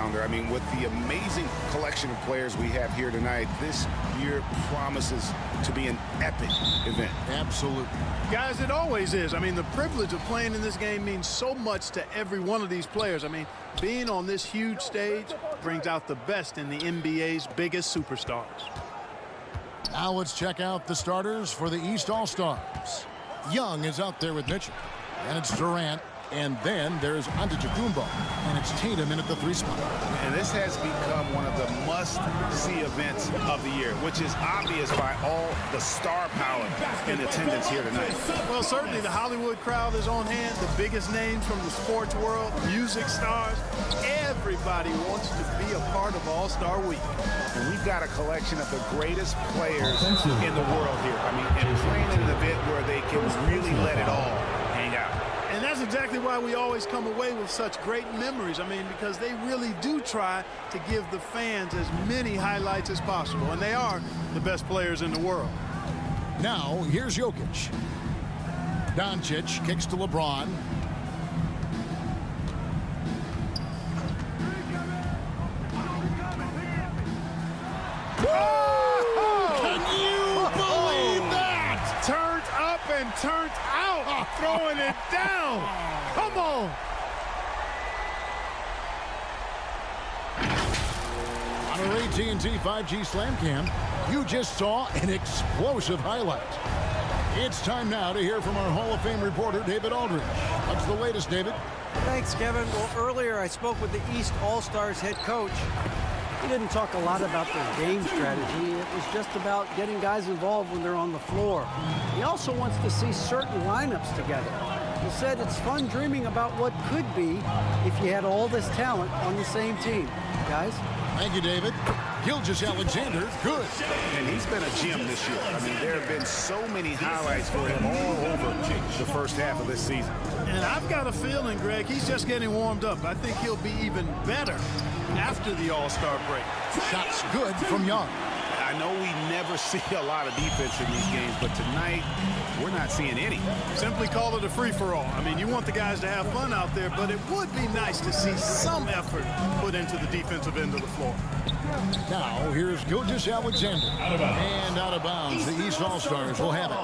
stronger. I mean, with the amazing collection of players we have here tonight, this year promises to be an epic event. Absolutely. Guys, it always is. I mean, the privilege of playing in this game means so much to every one of these players. I mean, being on this huge stage brings out the best in the NBA's biggest superstars. Now let's check out the starters for the East All-Stars. Young is out there with Mitchell. And it's Durant. And then there's Antetokounmpo. And it's Tatum in at the 3 spot. And this has become one of the must-see events of the year, which is obvious by all the star power in attendance here tonight. Well, certainly the Hollywood crowd is on hand. The biggest names from the sports world, music stars. Everybody wants to be a part of All-Star Week. And we've got a collection of the greatest players in the world here. I mean, and playing in an event where they can really let it all hang out. And that's exactly why we always come away with such great memories. I mean, because they really do try to give the fans as many highlights as possible. And they are the best players in the world. Now, here's Jokic. Doncic kicks to LeBron. Can you believe that? Turned up and turned out, throwing it down. Come on. On our AT&T 5G Slam Cam, you just saw an explosive highlight. It's time now to hear from our Hall of Fame reporter, David Aldridge. What's the latest, David? Thanks, Kevin. Well, earlier I spoke with the East All-Stars head coach. He didn't talk a lot about their game strategy. It was just about getting guys involved when they're on the floor. He also wants to see certain lineups together. He said it's fun dreaming about what could be if you had all this talent on the same team. Guys? Thank you, David. Gilgeous-Alexander, good. And he's been a gem this year. I mean, there have been so many highlights for him all over the first half of this season. And I've got a feeling, Greg, he's just getting warmed up. I think he'll be even better after the All-Star break. Shots good from Young. I know we never see a lot of defense in these games, but tonight we're not seeing any. Simply call it a free-for-all. I mean, you want the guys to have fun out there, but it would be nice to see some effort put into the defensive end of the floor. Now, here's Gilgeous-Alexander. And out of bounds, the East All-Stars will have it.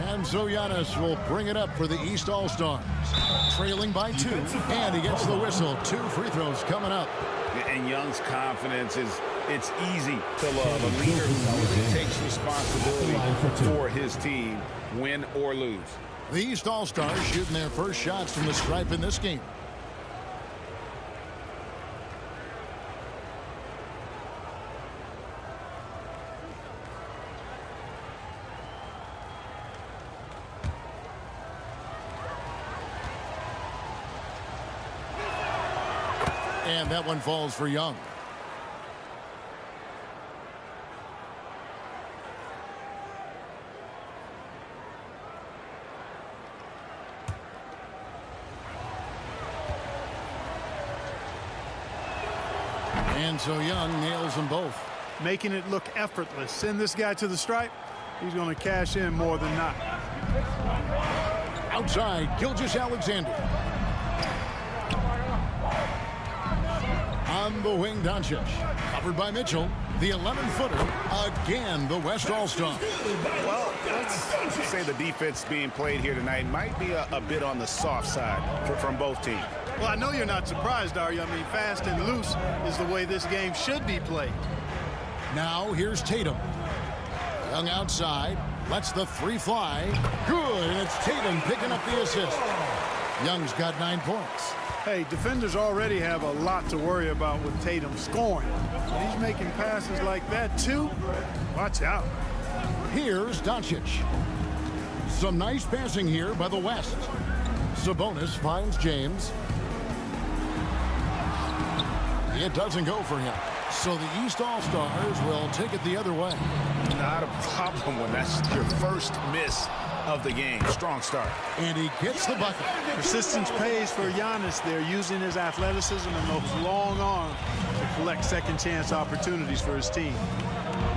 And so Giannis will bring it up for the East All-Stars. Trailing by 2, and he gets the whistle. 2 free throws coming up. And Young's confidence it's easy to love. A leader who really takes responsibility for his team, win or lose. The East All-Stars shooting their first shots from the stripe in this game. And that one falls for Young. And so Young nails them both. Making it look effortless. Send this guy to the stripe. He's going to cash in more than not. Outside, Gilgeous-Alexander. On the wing, Doncic. Covered by Mitchell. The 11-footer. Again, the West All-Star. Well, let's say the defense being played here tonight might be a bit on the soft side from both teams. Well, I know you're not surprised, are you? I mean, fast and loose is the way this game should be played. Now, here's Tatum. Young outside. Lets the 3 fly. Good, and it's Tatum picking up the assist. Young's got 9 points. Hey, defenders already have a lot to worry about with Tatum scoring. When he's making passes like that, too, watch out. Here's Doncic. Some nice passing here by the West. Sabonis finds James. It doesn't go for him. So the East All-Stars will take it the other way. Not a problem when that's your first miss of the game. Strong start. And he gets the bucket. Persistence pays for Giannis there, using his athleticism and those long arms to collect second chance opportunities for his team.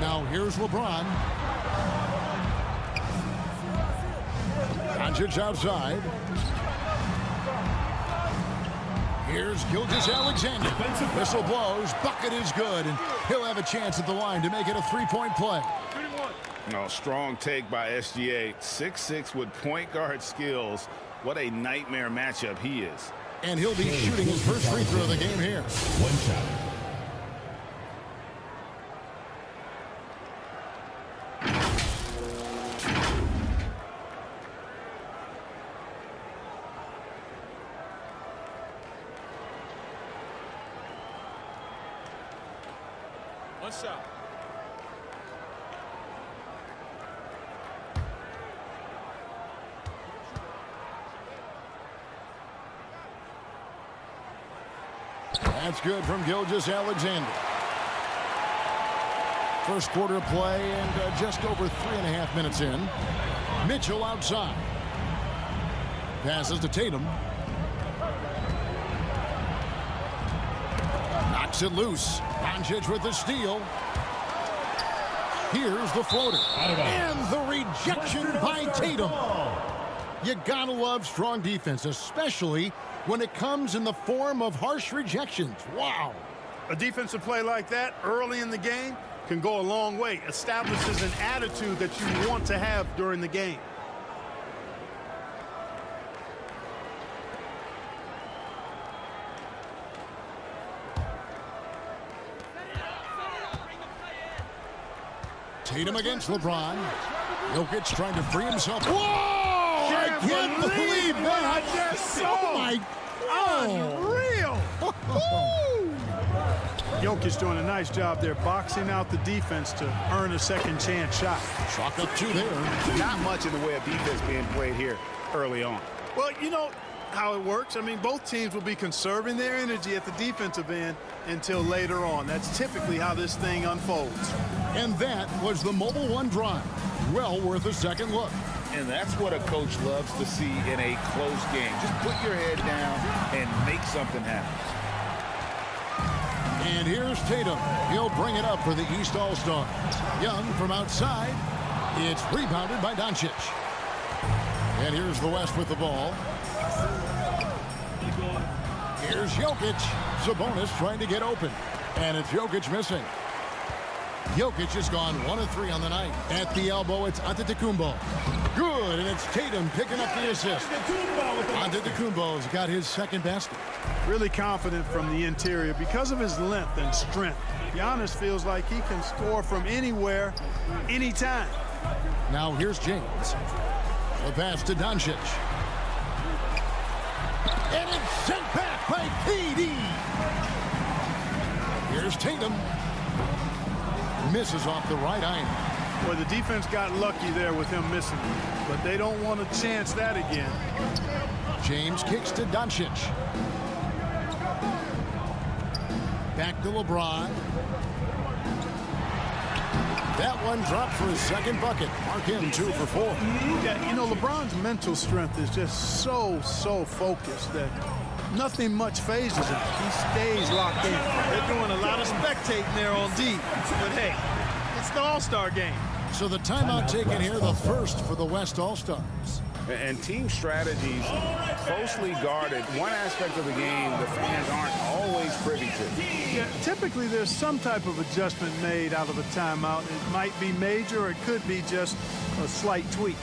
Now here's LeBron. Doncic outside. Here's Gilgeous-Alexander. Whistle blows. Bucket is good, and he'll have a chance at the line to make it a three-point play. No, strong take by SGA. 6'6" with point guard skills. What a nightmare matchup he is. And he'll be shooting his first free throw of the game here. One shot. One shot. That's good from Gilgeous-Alexander. First quarter play and just over 3.5 minutes in. Mitchell outside. Passes to Tatum. Knocks it loose. Doncic with the steal. Here's the floater. And the rejection by Tatum. You gotta love strong defense, especially when it comes in the form of harsh rejections. Wow. A defensive play like that early in the game can go a long way. Establishes an attitude that you want to have during the game. Tatum against LeBron. Jokic trying to free himself. Whoa! I can't believe that. I just saw. Oh, my. Unreal. Jokic doing a nice job there, boxing out the defense to earn a second chance shot. Chalk up two there. Not much in the way of defense being played here early on. Well, you know how it works. I mean, both teams will be conserving their energy at the defensive end until later on. That's typically how this thing unfolds. And that was the Mobile One drive. Well worth a second look. And that's what a coach loves to see in a close game. Just put your head down and make something happen. And here's Tatum. He'll bring it up for the East All-Stars. Young from outside. It's rebounded by Doncic. And here's the West with the ball. Here's Jokic. Sabonis trying to get open. And it's Jokic missing. Jokic has gone 1 of 3 on the night. At the elbow, it's Antetokounmpo. Good, and it's Tatum picking up the assist. Antetokounmpo's got his second basket. Really confident from the interior because of his length and strength. Giannis feels like he can score from anywhere, anytime. Now here's James. The pass to Doncic. And it's sent back by KD. Here's Tatum. Misses off the right iron. Well, the defense got lucky there with him missing, but they don't want to chance that again. James kicks to Doncic. Back to LeBron. That one dropped for his second bucket. Mark him 2 for 4. Yeah, you know, LeBron's mental strength is just so focused that nothing much phases him. He stays locked in. They're doing a lot of spectating there on D. But hey, it's the All-Star game. So the timeout taken here, the first for the West All-Stars. And team strategies closely guarded. One aspect of the game the fans aren't always privy to. Yeah, typically there's some type of adjustment made out of a timeout. It might be major, or it could be just a slight tweak.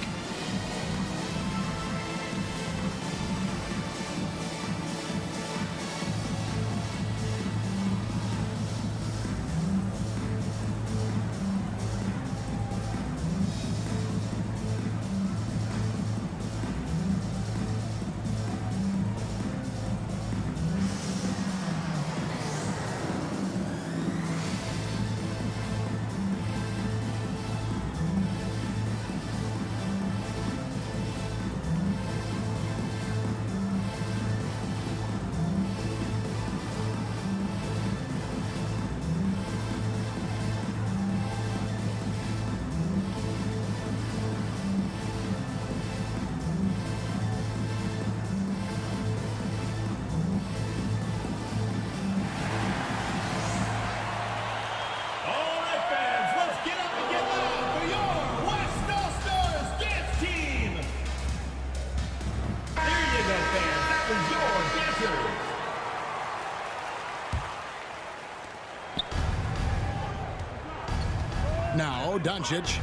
Now Doncic.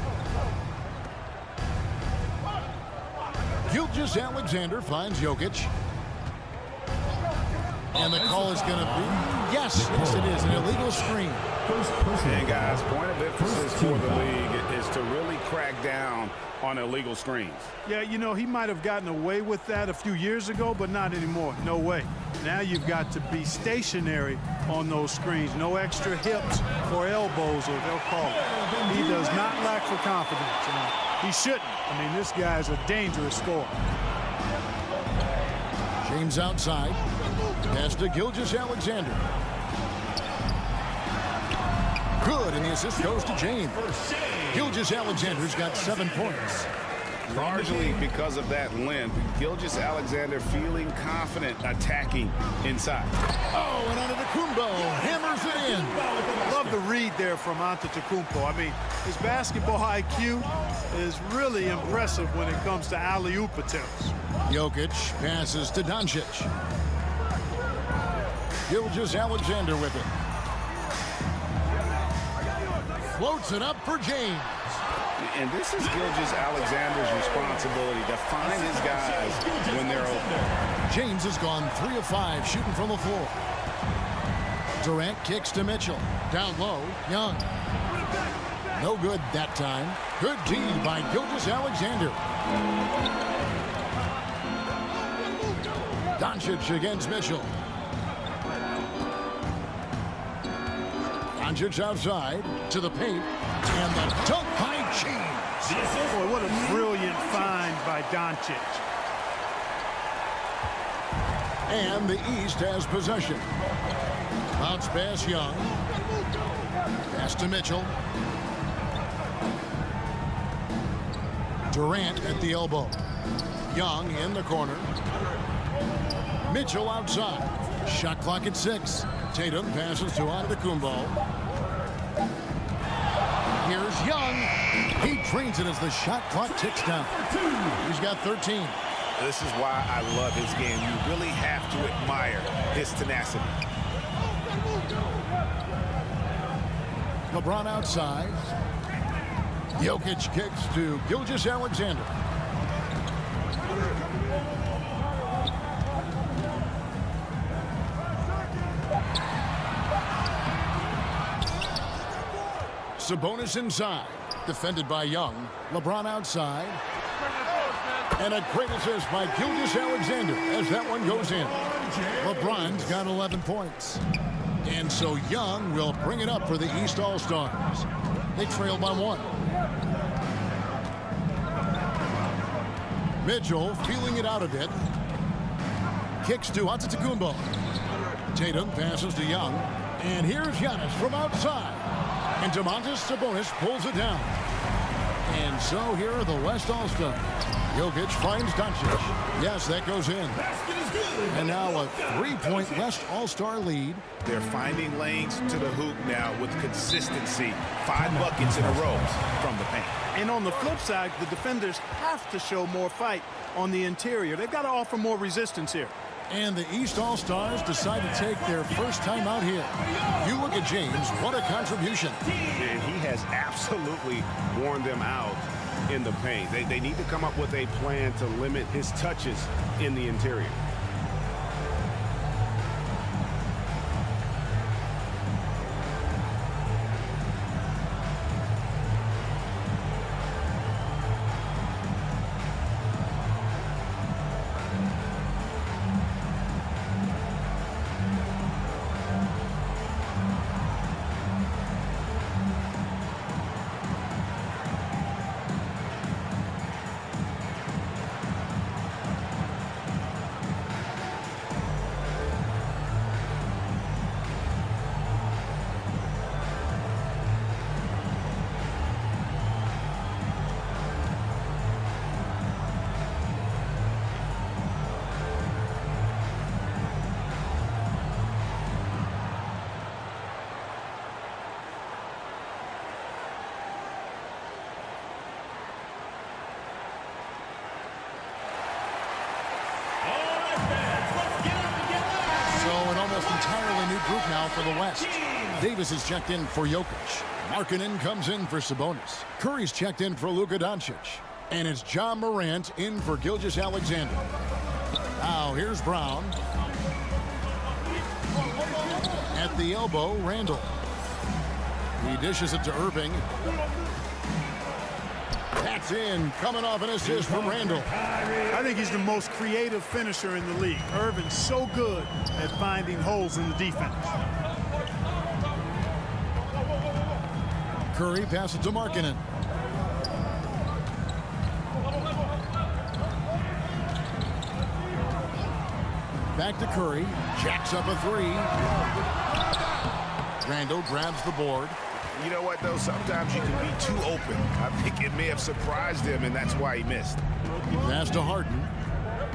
Gilgeous-Alexander finds Jokic. And the call is going to be, yes, it is, an illegal screen. And guys, point of emphasis for the league is to really crack down on illegal screens. Yeah, you know, he might have gotten away with that a few years ago, but not anymore. No way. Now you've got to be stationary on those screens. No extra hips or elbows, or they'll call it. He does not lack for confidence. And he shouldn't. I mean, this guy's a dangerous scorer. James outside. Pass to Gilgeous-Alexander. Good, and the assist goes to James. Gilgeous-Alexander's got 7 points. Largely because of that length, Gilgeous-Alexander feeling confident attacking inside. Oh, and Antetokounmpo hammers it in. Love the read there from Antetokounmpo. I mean, his basketball IQ is really impressive when it comes to alley-oop attempts. Jokic passes to Doncic. Gilgeous-Alexander with it. Floats it up for James. And this is Gilgeous-Alexander's responsibility to find his guys when they're open. James has gone 3 of 5 shooting from the floor. Durant kicks to Mitchell. Down low, Young. No good that time. Good D by Gilgeous-Alexander. Doncic against Mitchell. Doncic outside to the paint. And the dunk by James. Boy, what a brilliant find by Doncic. And the East has possession. Bounce pass Young. Pass to Mitchell. Durant at the elbow. Young in the corner. Mitchell outside. Shot clock at 6. Tatum passes to Antetokounmpo. Here's Young. He trains it as the shot clock ticks down. He's got 13. This is why I love his game. You really have to admire his tenacity. LeBron outside. Jokic kicks to Gilgeous-Alexander. Sabonis inside. Defended by Young. LeBron outside. And a great assist by Gilgeous-Alexander as that one goes in. LeBron's got 11 points. And so Young will bring it up for the East All-Stars. They trail by 1. Mitchell feeling it out a bit. Kicks to Antetokounmpo. Tatum passes to Young. And here's Giannis from outside. And Domantas Sabonis pulls it down. And so here are the West All-Stars. Jokic finds Doncic. Yes, that goes in. And now a 3-point West All-Star lead. They're finding lanes to the hoop now with consistency. 5 buckets in a row from the paint. And on the flip side, the defenders have to show more fight on the interior. They've got to offer more resistance here. And the East All-Stars decide to take their first time out here. You look at James, what a contribution. And he has absolutely worn them out in the paint. They need to come up with a plan to limit his touches in the interior. almost entirely new group now for the West. Davis is checked in for Jokic. Markkanen comes in for Sabonis. Curry's checked in for Luka Doncic. And it's John Morant in for Gilgeous-Alexander. Now here's Brown. At the elbow, Randall. He dishes it to Irving. That's in, coming off an assist from Randall. I think he's the most creative finisher in the league. Irving's so good at finding holes in the defense. Curry passes to Markkanen. Back to Curry. Jacks up a three. Randall grabs the board. You know what, though? Sometimes you can be too open. I think it may have surprised him, and that's why he missed. Pass to Harden.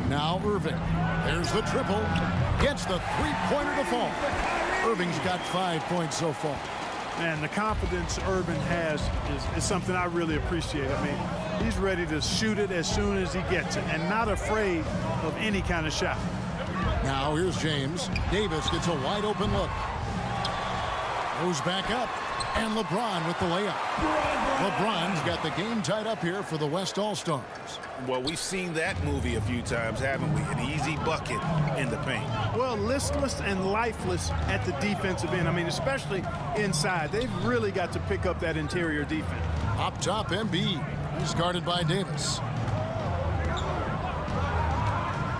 Now Irving. There's the triple. Gets the three-pointer to fall. Irving's got 5 points so far. And the confidence Irving has is something I really appreciate. I mean, he's ready to shoot it as soon as he gets it and not afraid of any kind of shot. Now here's James. Davis gets a wide open look. Goes back up. And LeBron with the layup. LeBron's got the game tied up here for the West All-Stars. Well, we've seen that movie a few times, haven't we? An easy bucket in the paint. Well, listless and lifeless at the defensive end. I mean, especially inside. They've really got to pick up that interior defense. Up top, Embiid. He's guarded by Davis.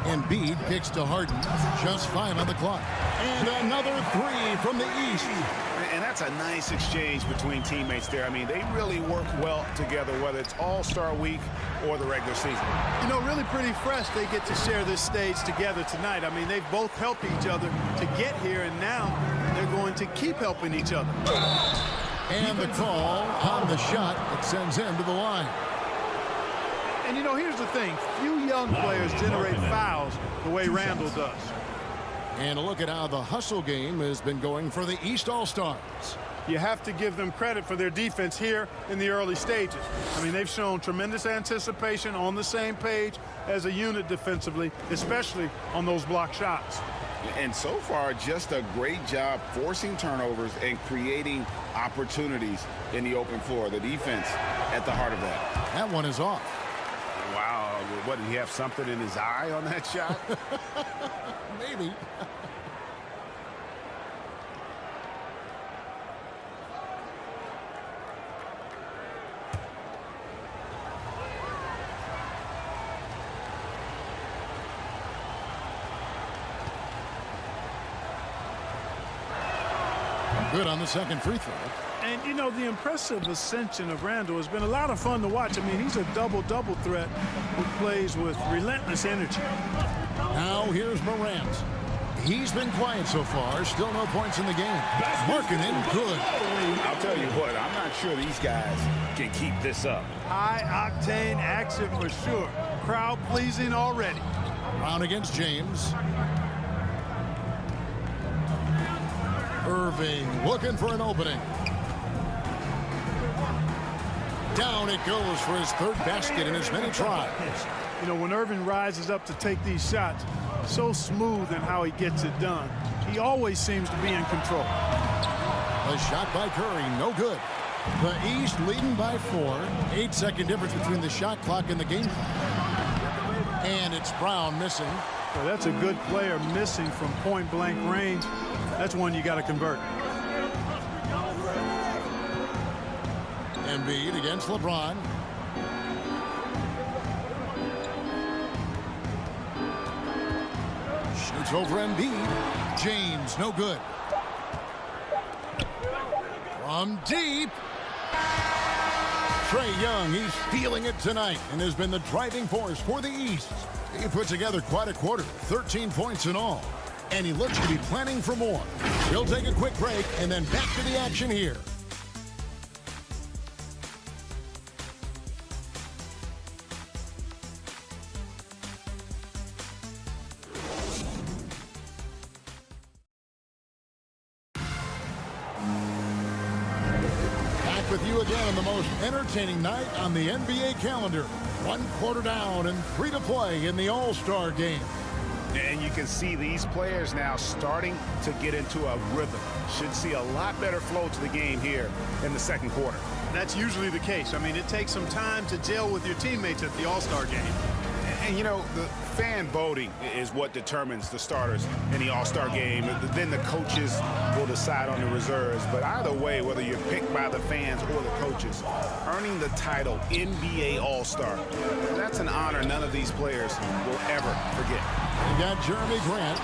Embiid kicks to Harden. Just 5 on the clock. And another three from the East. And that's a nice exchange between teammates there. I mean, they really work well together, whether it's All-Star Week or the regular season. You know, really pretty fresh they get to share this stage together tonight. I mean, they've both helped each other to get here, and now they're going to keep helping each other. And the call on the shot that sends him to the line. And, you know, here's the thing. Few young players generate fouls the way Randall does. And a look at how the hustle game has been going for the East All-Stars. You have to give them credit for their defense here in the early stages. I mean, they've shown tremendous anticipation, on the same page as a unit defensively, especially on those block shots. And so far, just a great job forcing turnovers and creating opportunities in the open floor. The defense at the heart of that. That one is off. Wow. What, did he have something in his eye on that shot? Maybe. Good on the second free throw. And, you know, the impressive ascension of Randall has been a lot of fun to watch. I mean, he's a double-double threat who plays with relentless energy. Now here's Morant. He's been quiet so far. Still no points in the game. Markkanen good. I'll tell you what, I'm not sure these guys can keep this up. High-octane action for sure. Crowd-pleasing already. Brown against James. Irving looking for an opening. Down it goes for his third basket in as many tries. You know, when Irving rises up to take these shots, so smooth in how he gets it done. He always seems to be in control. A shot by Curry, no good. The East leading by 4. 8-second difference between the shot clock and the game clock. And it's Brown missing. Well, that's a good player missing from point-blank range. That's one you got to convert. Embiid against LeBron. Shoots over Embiid. James, no good. From deep. Trae Young, he's feeling it tonight and has been the driving force for the East. He put together quite a quarter, 13 points in all. And he looks to be planning for more. We'll take a quick break and then back to the action here. Back with you again on the most entertaining night on the NBA calendar. 1 quarter down and 3 to play in the All-Star game. And you can see these players now starting to get into a rhythm. Should see a lot better flow to the game here in the second quarter. That's usually the case. I mean, it takes some time to gel with your teammates at the All-Star game. And, you know, the fan voting is what determines the starters in the All-Star game. Then the coaches will decide on the reserves. But either way, whether you're picked by the fans or the coaches, earning the title NBA All-Star, that's an honor none of these players will ever forget. You got Jeremy Grant,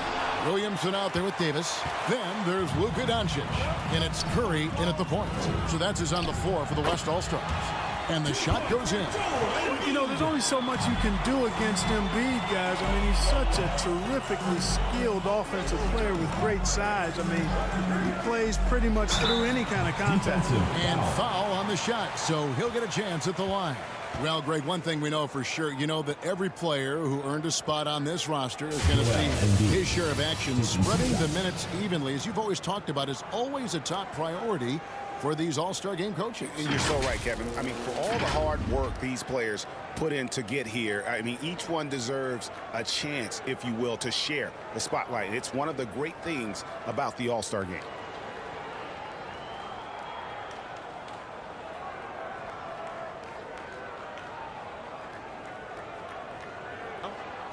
Williamson out there with Davis. Then there's Luka Doncic, and it's Curry in at the point. So that's who's on the floor for the West All-Stars. And the shot goes in. You know, there's only so much you can do against Embiid, guys. I mean, he's such a terrifically skilled offensive player with great size. I mean, he plays pretty much through any kind of contact. And foul on the shot, so he'll get a chance at the line. Well, Greg, one thing we know for sure, you know that every player who earned a spot on this roster is going to see his share of action. Spreading the minutes evenly, as you've always talked about, is always a top priority for these All-Star game coaches. And you're so right, Kevin. I mean, for all the hard work these players put in to get here, I mean, each one deserves a chance, if you will, to share the spotlight. It's one of the great things about the All-Star game.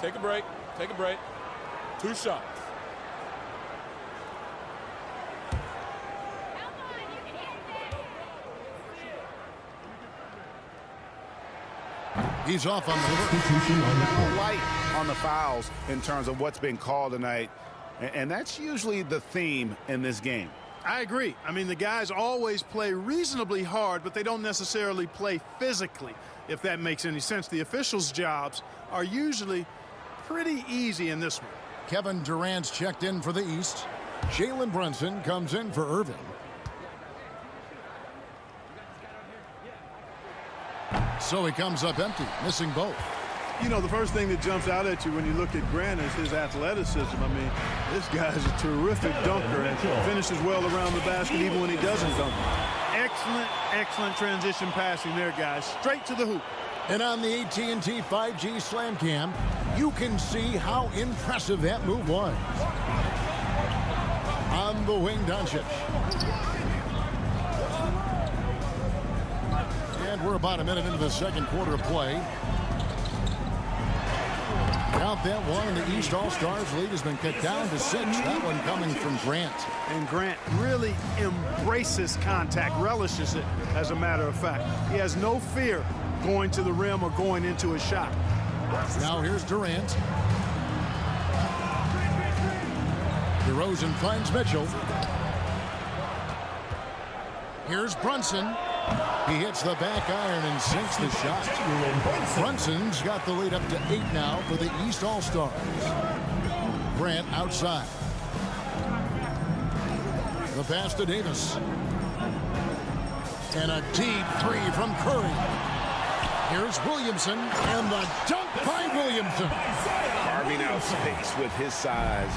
Take a break. Take a break. 2 shots. He's off on the first. Light on the fouls in terms of what's been called tonight, and that's usually the theme in this game. I agree. I mean, the guys always play reasonably hard, but they don't necessarily play physically, if that makes any sense. The officials' jobs are usually pretty easy in this one. Kevin Durant's checked in for the East. Jalen Brunson comes in for Irving. So he comes up empty, missing both. You know, the first thing that jumps out at you when you look at Grant is his athleticism. I mean, this guy's a terrific dunker and finishes well around the basket even when he doesn't dunk. Excellent, excellent transition passing there, guys. Straight to the hoop. And on the AT&T 5G Slam Cam, you can see how impressive that move was. On the wing, Doncic. And we're about a minute into the second quarter of play. Count that one, and the East All-Stars lead has been cut down to 6. That one coming from Grant. And Grant really embraces contact, relishes it, as a matter of fact. He has no fear going to the rim or going into a shot. Now here's Durant. DeRozan finds Mitchell. Here's Brunson. He hits the back iron and sinks the shot. Brunson's got the lead up to 8 now for the East All-Stars. Grant outside. The pass to Davis. And a deep 3 from Curry. Here's Williamson, and the dunk by Williamson. Carving out space with his size.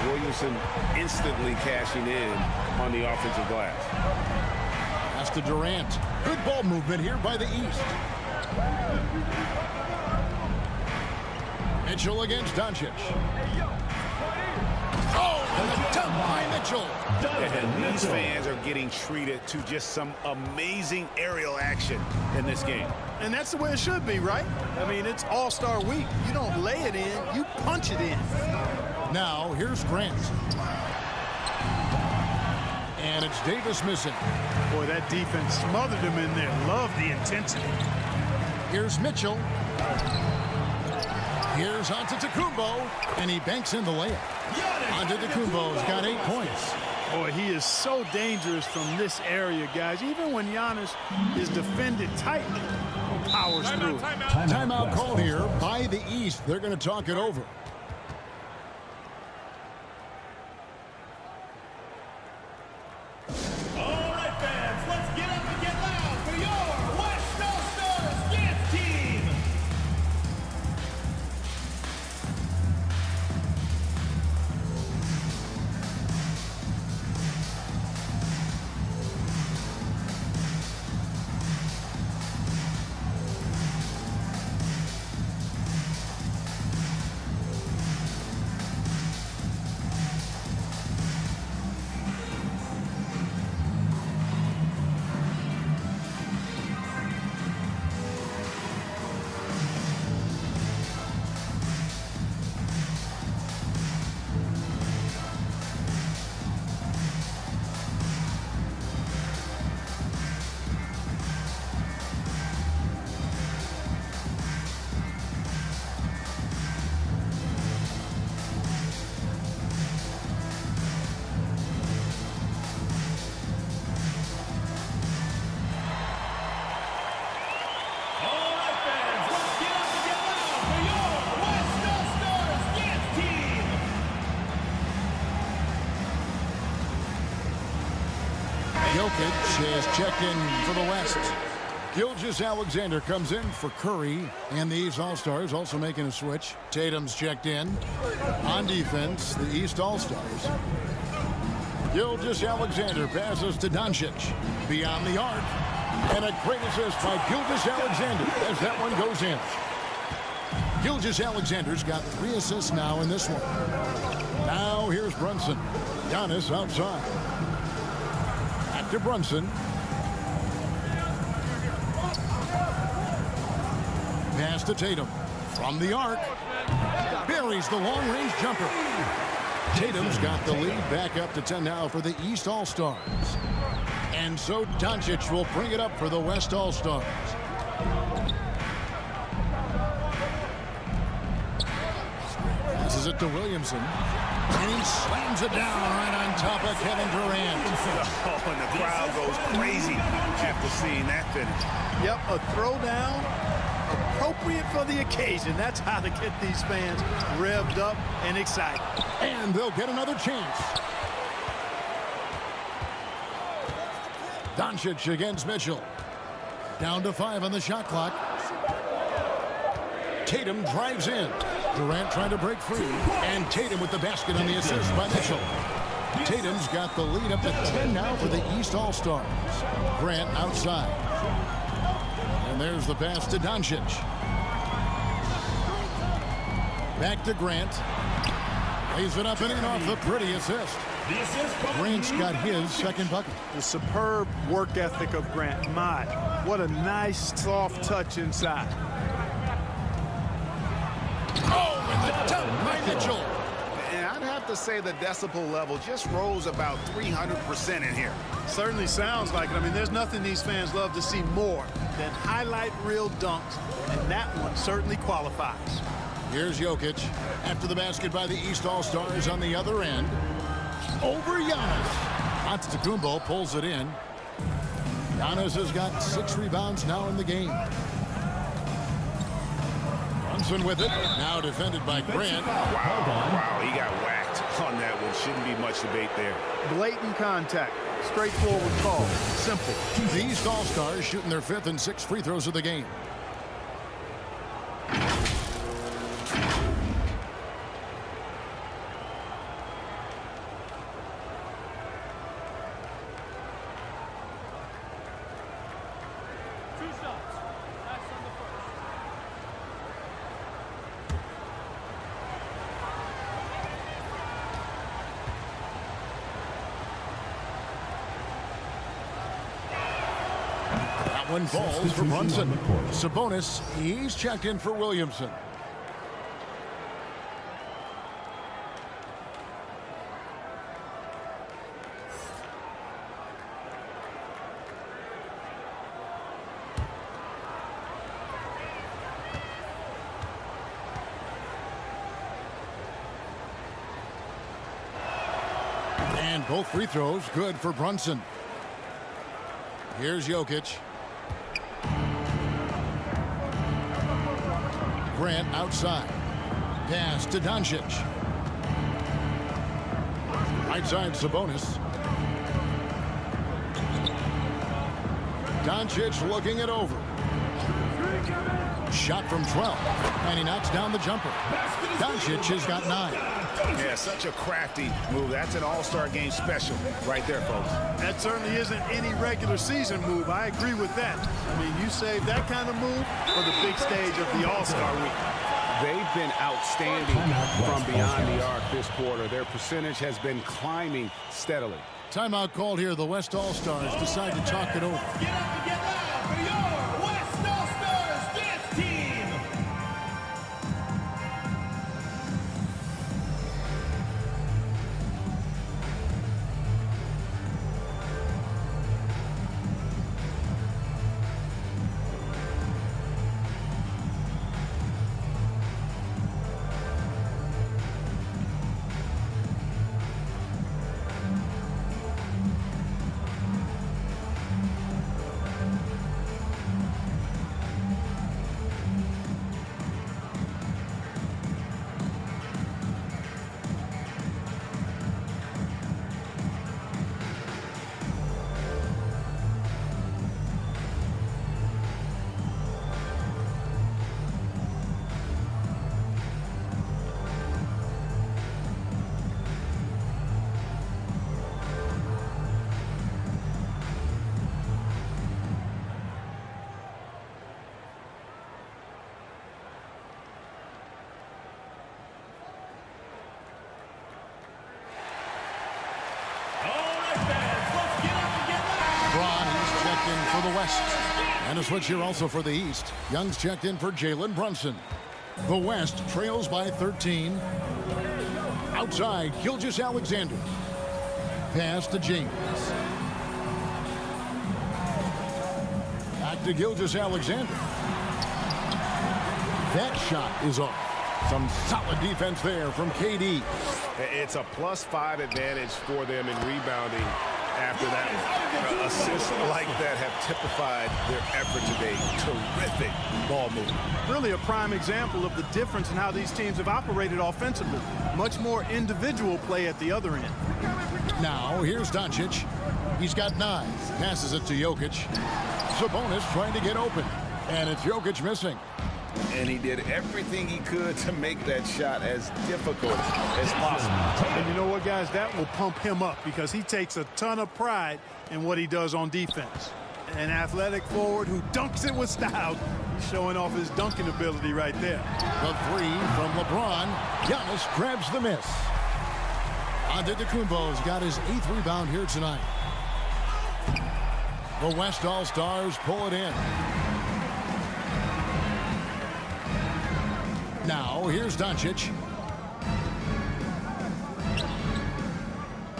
Williamson instantly cashing in on the offensive glass. Pass to Durant. Good ball movement here by the East. Mitchell against Doncic. Oh, and the dunk by Mitchell. And these fans are getting treated to just some amazing aerial action in this game. And that's the way it should be, right? I mean, it's All-Star Week. You don't lay it in, you punch it in. Now, here's Grant. And it's Davis missing. Boy, that defense smothered him in there. Love the intensity. Here's Mitchell. Here's Antetokounmpo, and he banks in the layup. Antetokounmpo's got 8 points. Boy, he is so dangerous from this area, guys. Even when Giannis is defended tightly, he powers through. Timeout called here by the East. They're going to talk it over. Jokic is checked in for the West. Gilgeous-Alexander comes in for Curry, and the East All-Stars also making a switch. Tatum's checked in. On defense, the East All-Stars. Gilgeous-Alexander passes to Doncic. Beyond the arc. And a great assist by Gilgeous-Alexander as that one goes in. Gilgeous-Alexander's got 3 assists now in this one. Now here's Brunson. Giannis outside. Back to Brunson. Pass to Tatum. From the arc. Buries the long-range jumper. Tatum's got the lead back up to 10 now for the East All-Stars. And so Doncic will bring it up for the West All-Stars. Passes it to Williamson. And he slams it down right on top of Kevin Durant. Oh, and the crowd goes crazy after seeing that finish. Yep, a throwdown appropriate for the occasion. That's how to get these fans revved up and excited. And they'll get another chance. Doncic against Mitchell. Down to 5 on the shot clock. Tatum drives in. Durant trying to break free. And Tatum with the basket on the assist by Mitchell. Tatum's got the lead up to 10 now for the East All-Stars. Grant outside. And there's the pass to Doncic. Back to Grant. Lays it up and in off the pretty assist. Grant's got his second bucket. The superb work ethic of Grant. My, what a nice soft touch inside. Oh, and the dunk by Mitchell. And I'd have to say the decibel level just rose about 300% in here. Certainly sounds like it. I mean, there's nothing these fans love to see more than highlight reel dunks, and that one certainly qualifies. Here's Jokic after the basket by the East All-Stars on the other end. Over Giannis. Antetokounmpo pulls it in. Giannis has got 6 rebounds now in the game. Brunson with it. Now defended by Grant. Wow, he got whacked on that one. Shouldn't be much debate there. Blatant contact. Straightforward call. Simple. The East All-Stars shooting their 5th and 6th free throws of the game. One balls for Brunson. Sabonis, he's checked in for Williamson. And both free throws good for Brunson. Here's Jokic. Grant outside. Pass to Doncic. Right side Sabonis. Doncic looking it over. Shot from 12. And he knocks down the jumper. Doncic has got 9. Yeah, such a crafty move. That's an all-star game special right there, folks. That certainly isn't any regular season move. I agree with that. I mean, you save that kind of move for the big stage of the All-Star week. They've been outstanding from beyond the arc this quarter. Their percentage has been climbing steadily. Timeout called here. The West All-Stars decide to talk it over. Get up and get loud for your West All-Stars dance team! West. And a switch here also for the East. Young's checked in for Jalen Brunson. The West trails by 13. Outside, Gilgeous-Alexander. Pass to James. Back to Gilgeous-Alexander. That shot is off. Some solid defense there from KD. It's a +5 advantage for them in rebounding after that. Assists like that have typified their effort today. Terrific ball movement. Really a prime example of the difference in how these teams have operated offensively. Much more individual play at the other end. Now, here's Doncic. He's got 9. Passes it to Jokic. Sabonis trying to get open. And it's Jokic missing. And he did everything he could to make that shot as difficult as possible. And you know what, guys? That will pump him up because he takes a ton of pride in what he does on defense. An athletic forward who dunks it with style. He's showing off his dunking ability right there. The 3 from LeBron. Giannis grabs the miss. Antetokounmpo's got his 8th rebound here tonight. The West All-Stars pull it in. Now, here's Doncic.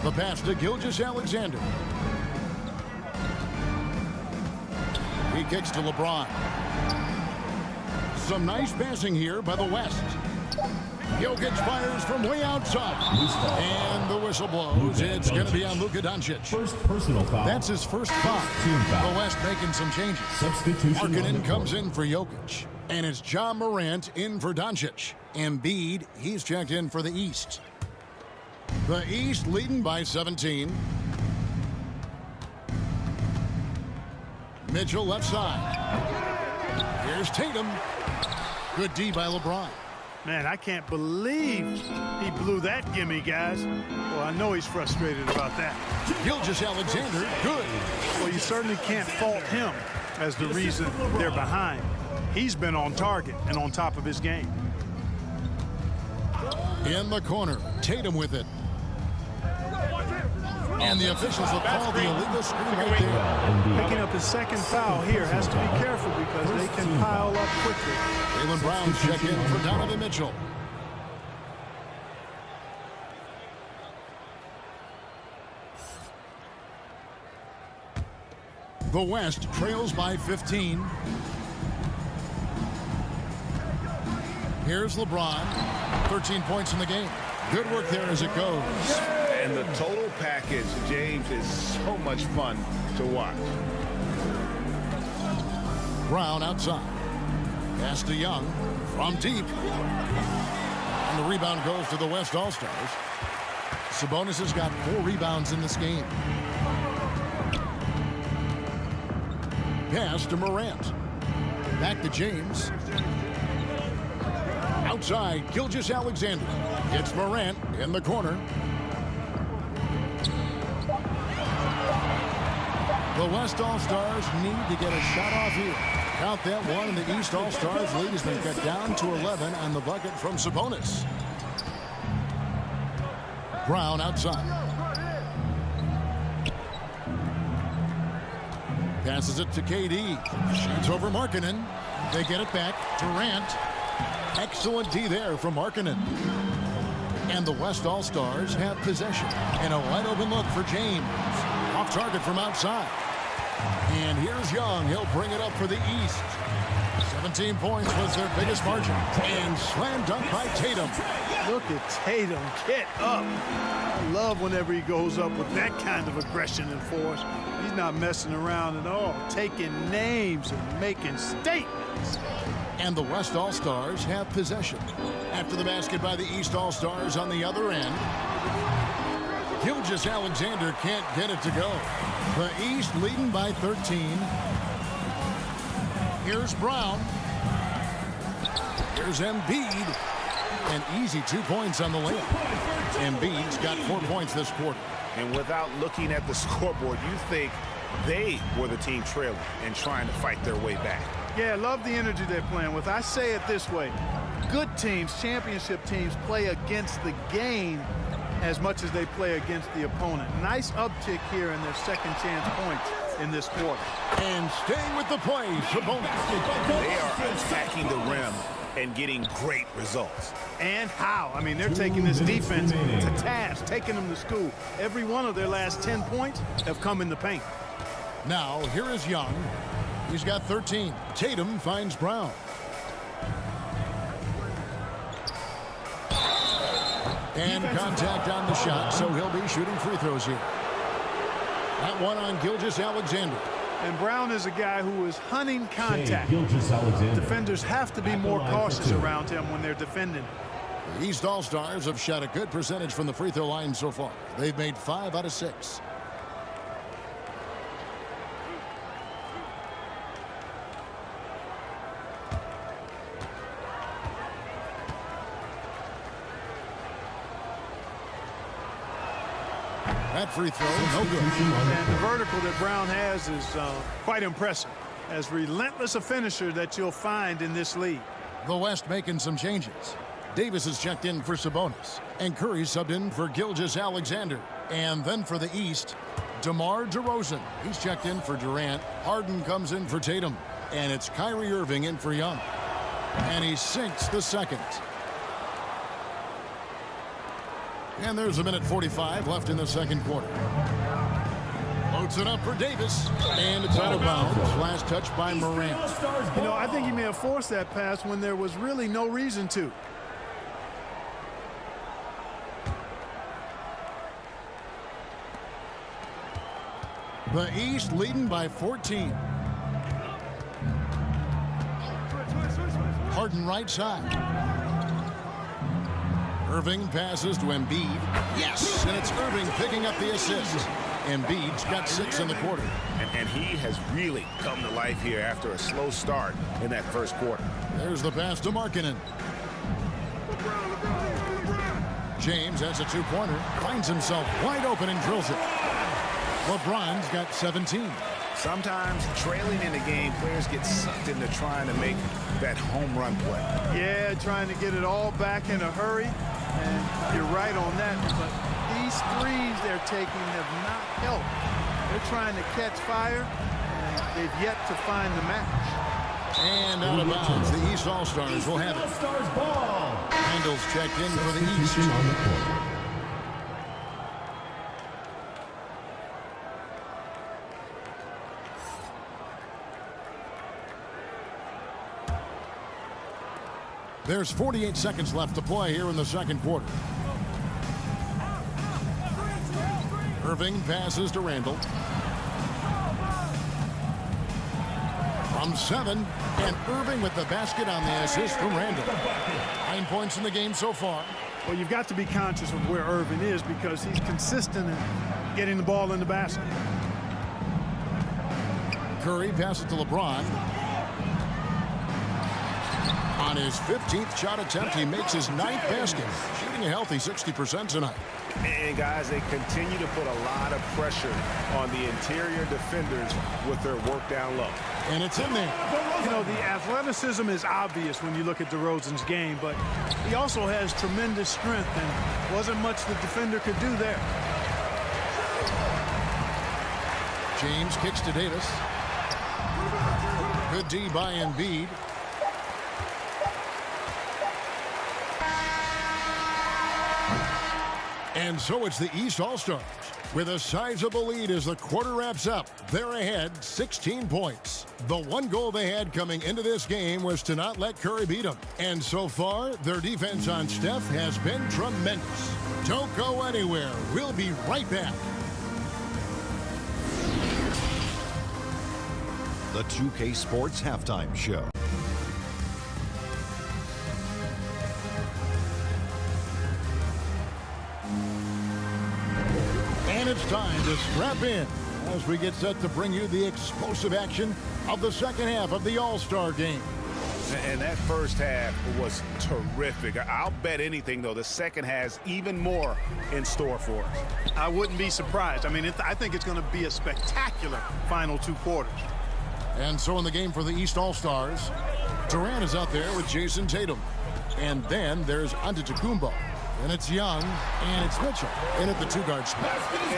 The pass to Gilgeous-Alexander. He kicks to LeBron. Some nice passing here by the West. Jokic fires from way outside. And the whistle blows. It's going to be on Luka Doncic. First personal foul. That's his first foul. The West making some changes. Substitution. Markkanen comes in for Jokic. And it's John Morant in for Doncic. Embiid, he's checked in for the East. The East leading by 17. Mitchell left side. Here's Tatum. Good D by LeBron. Man, I can't believe he blew that gimme, guys. Well, I know he's frustrated about that. Gilgeous-Alexander, good. Well, you certainly can't fault him as the reason they're behind. He's been on target and on top of his game. In the corner, Tatum with it. And the officials have called the illegal screen right there. Picking up his second foul here. Has to be careful because they can pile up quickly. Jaylen Brown's check in for Donovan Mitchell. The West trails by 15. Here's LeBron. 13 points in the game. Good work there as it goes. And the total package, James, is so much fun to watch. Brown outside. Pass to Young from deep. And the rebound goes to the West All-Stars. Sabonis has got 4 rebounds in this game. Pass to Morant. Back to James. Outside, Gilgeous-Alexander. It's Morant in the corner. The West All-Stars need to get a shot off here. Count that one, and the East All-Stars lead has been cut down to 11 on the bucket from Sabonis. Brown outside. Passes it to KD. Shoots over Markkanen. They get it back. Durant. Excellent D there from Markkanen. And the West All-Stars have possession. And a wide open look for James. Off target from outside. And here's Young. He'll bring it up for the East. 17 points was their biggest margin. And slam dunk by Tatum. Look at Tatum get up. I love whenever he goes up with that kind of aggression and force. He's not messing around at all. Taking names and making statements. And the West All-Stars have possession. After the basket by the East All-Stars on the other end. Gilgeous-Alexander can't get it to go. The East leading by 13. Here's Brown. Here's Embiid. An easy 2 points on the layup. Embiid's got 4 points this quarter. And without looking at the scoreboard, you think they were the team trailing and trying to fight their way back. Yeah, I love the energy they're playing with. I say it this way. Good teams, championship teams, play against the game as much as they play against the opponent. Nice uptick here in their second chance points. in this quarter. And staying with the play, Sabonis. They are attacking the rim and getting great results. And how? I mean, they're taking this defense to task, taking them to school. Every one of their last 10 points have come in the paint. Now, here is Young. He's got 13. Tatum finds Brown. And contact on the shot, so he'll be shooting free throws here. That one on Gilgeous-Alexander. And Brown is a guy who is hunting contact. Defenders have to be more cautious around him when they're defending. The East All-Stars have shot a good percentage from the free throw line so far. They've made 5 out of 6. That free throw, no good. And the vertical that Brown has is quite impressive. As relentless a finisher that you'll find in this league. The West making some changes. Davis is checked in for Sabonis. And Curry subbed in for Gilgeous-Alexander. And then for the East, DeMar DeRozan. He's checked in for Durant. Harden comes in for Tatum. And it's Kyrie Irving in for Young. And he sinks the second. And there's a minute 45 left in the second quarter. Loads it up for Davis. And it's out of bounds. Last touch by Morant. You know, I think he may have forced that pass when there was really no reason to. The East leading by 14. Harden right side. Irving passes to Embiid. Yes! And it's Irving picking up the assist. Embiid's got 6 in the quarter. And he has really come to life here after a slow start in that first quarter. There's the pass to Markkanen. James has a 2-pointer. Finds himself wide open and drills it. LeBron's got 17. Sometimes trailing in the game, players get sucked into trying to make that home run play. Yeah, trying to get it all back in a hurry. And you're right on that. But these threes they're taking have not helped. They're trying to catch fire, and they've yet to find the match. And out of bounds, the East All-Stars will have it. Randall's checked in for the East. There's 48 seconds left to play here in the second quarter. Irving passes to Randall. From 7, and Irving with the basket on the assist from Randall. 9 points in the game so far. Well, you've got to be conscious of where Irving is because he's consistent in getting the ball in the basket. Curry passes to LeBron. On his 15th shot attempt, he makes his 9th basket, shooting a healthy 60% tonight. And guys, they continue to put a lot of pressure on the interior defenders with their work down low. And it's in there. You know, the athleticism is obvious when you look at DeRozan's game, but he also has tremendous strength, and wasn't much the defender could do there. James kicks to Davis. Good D by Embiid. And so it's the East All-Stars with a sizable lead as the quarter wraps up. They're ahead 16 points. The one goal they had coming into this game was to not let Curry beat them. And so far, their defense on Steph has been tremendous. Don't go anywhere. We'll be right back. The 2K Sports Halftime Show. And it's time to strap in as we get set to bring you the explosive action of the second half of the All-Star game. And that first half was terrific. I'll bet anything, though, the second has even more in store for us. I wouldn't be surprised. I mean, I think it's going to be a spectacular final 2 quarters. And so in the game for the East All-Stars, Durant is out there with Jason Tatum. And then there's Antetokounmpo. And it's Young, and it's Mitchell in at the two-guard spot.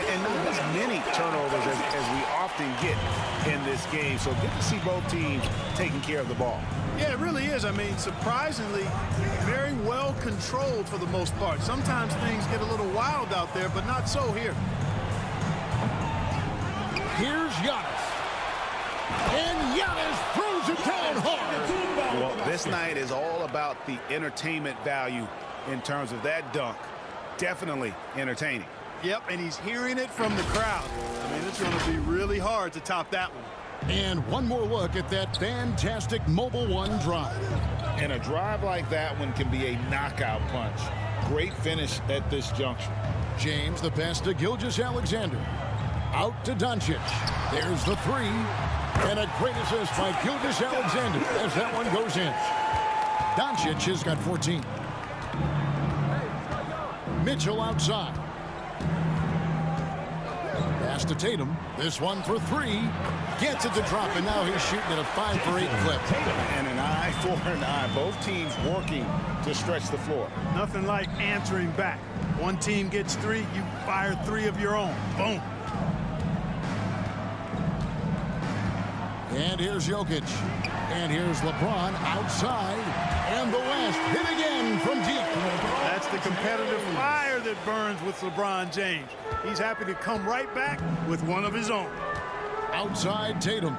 And not as many turnovers as we often get in this game. So good to see both teams taking care of the ball. Yeah, it really is. I mean, surprisingly, very well controlled for the most part. Sometimes things get a little wild out there, but not so here. Here's Giannis. And Giannis throws it down hard. Well, this night is all about the entertainment value in terms of that dunk. Definitely entertaining. Yep, and he's hearing it from the crowd. I mean, it's going to be really hard to top that one. And one more look at that fantastic Mobile One drive. And a drive like that one can be a knockout punch. Great finish at this juncture. James, the pass to Gilgeous-Alexander. Out to Doncic. There's the three. And a great assist by Gilgeous-Alexander as that one goes in. Doncic has got 14. Mitchell outside. Pass to Tatum. This one for three. Gets it to drop, and now he's shooting at a 5-for-8 clip. And an eye for an eye. Both teams working to stretch the floor. Nothing like answering back. One team gets three, you fire three of your own. Boom. And here's Jokic. And here's LeBron outside. And the West hit again from deep. That's the competitive fire that burns with LeBron James. He's happy to come right back with one of his own. Outside Tatum.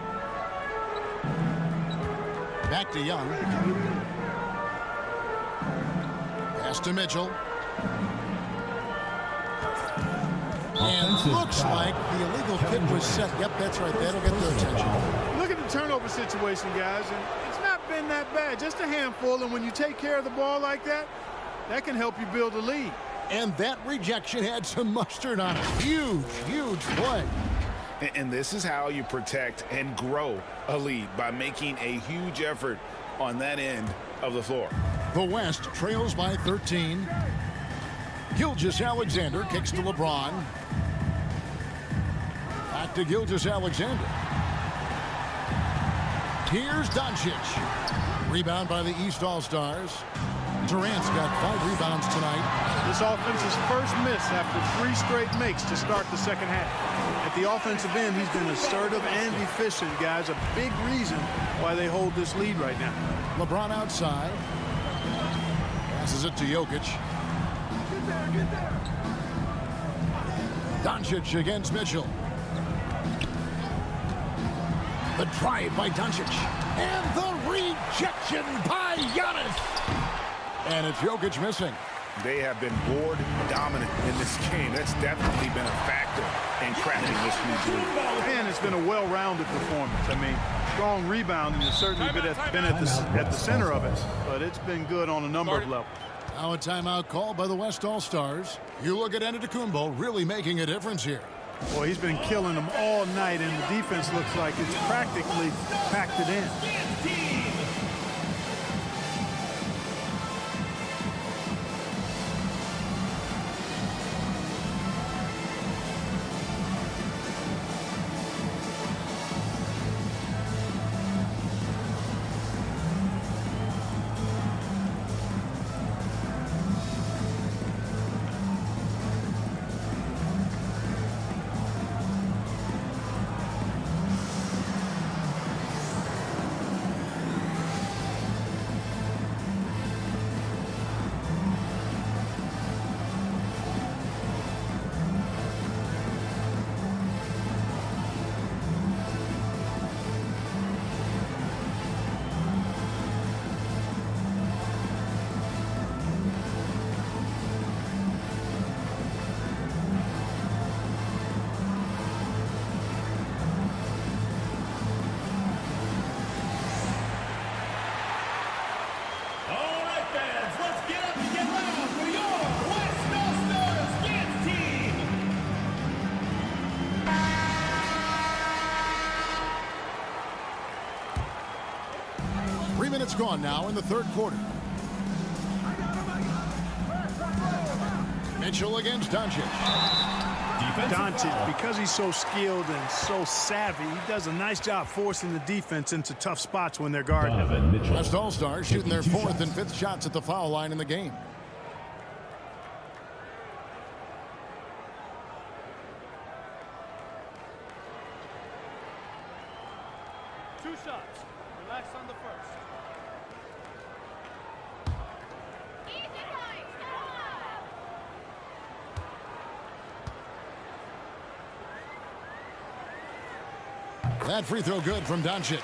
Back to Young. Pass to Mitchell. And looks like the illegal kick was set. Yep, that's right. That'll get their attention. Look at the turnover situation, guys, and it's not been that bad. Just a handful, and when you take care of the ball like that, that can help you build a lead. And that rejection had some mustard on it. Huge, huge play. And this is how you protect and grow a lead, by making a huge effort on that end of the floor. The West trails by 13. Gilgeous-Alexander kicks to LeBron. Back to Gilgeous-Alexander. Here's Doncic. Rebound by the East All-Stars. Durant's got 5 rebounds tonight. This offense's first miss after 3 straight makes to start the second half. At the offensive end, he's been assertive and efficient, guys. A big reason why they hold this lead right now. LeBron outside. Passes it to Jokic. Doncic against Mitchell. The drive by Doncic. And the rejection by Giannis. And it's Jokic missing. They have been board dominant in this game. That's definitely been a factor in cracking this huge lead. And it's been a well-rounded performance. I mean, strong rebounding has certainly been at the center of it, but it's been good on a number of levels. Now a timeout called by the West All-Stars. You look at Antetokounmpo really making a difference here. Well, he's been killing them all night, and the defense looks like it's practically packed it in. Minutes gone now in the third quarter. Mitchell against Doncic. Doncic, because he's so skilled and so savvy, he does a nice job forcing the defense into tough spots when they're guarding him. West All-Stars shooting their 4th and 5th shots at the foul line in the game. shots. Relax on the first. That free throw good from Doncic.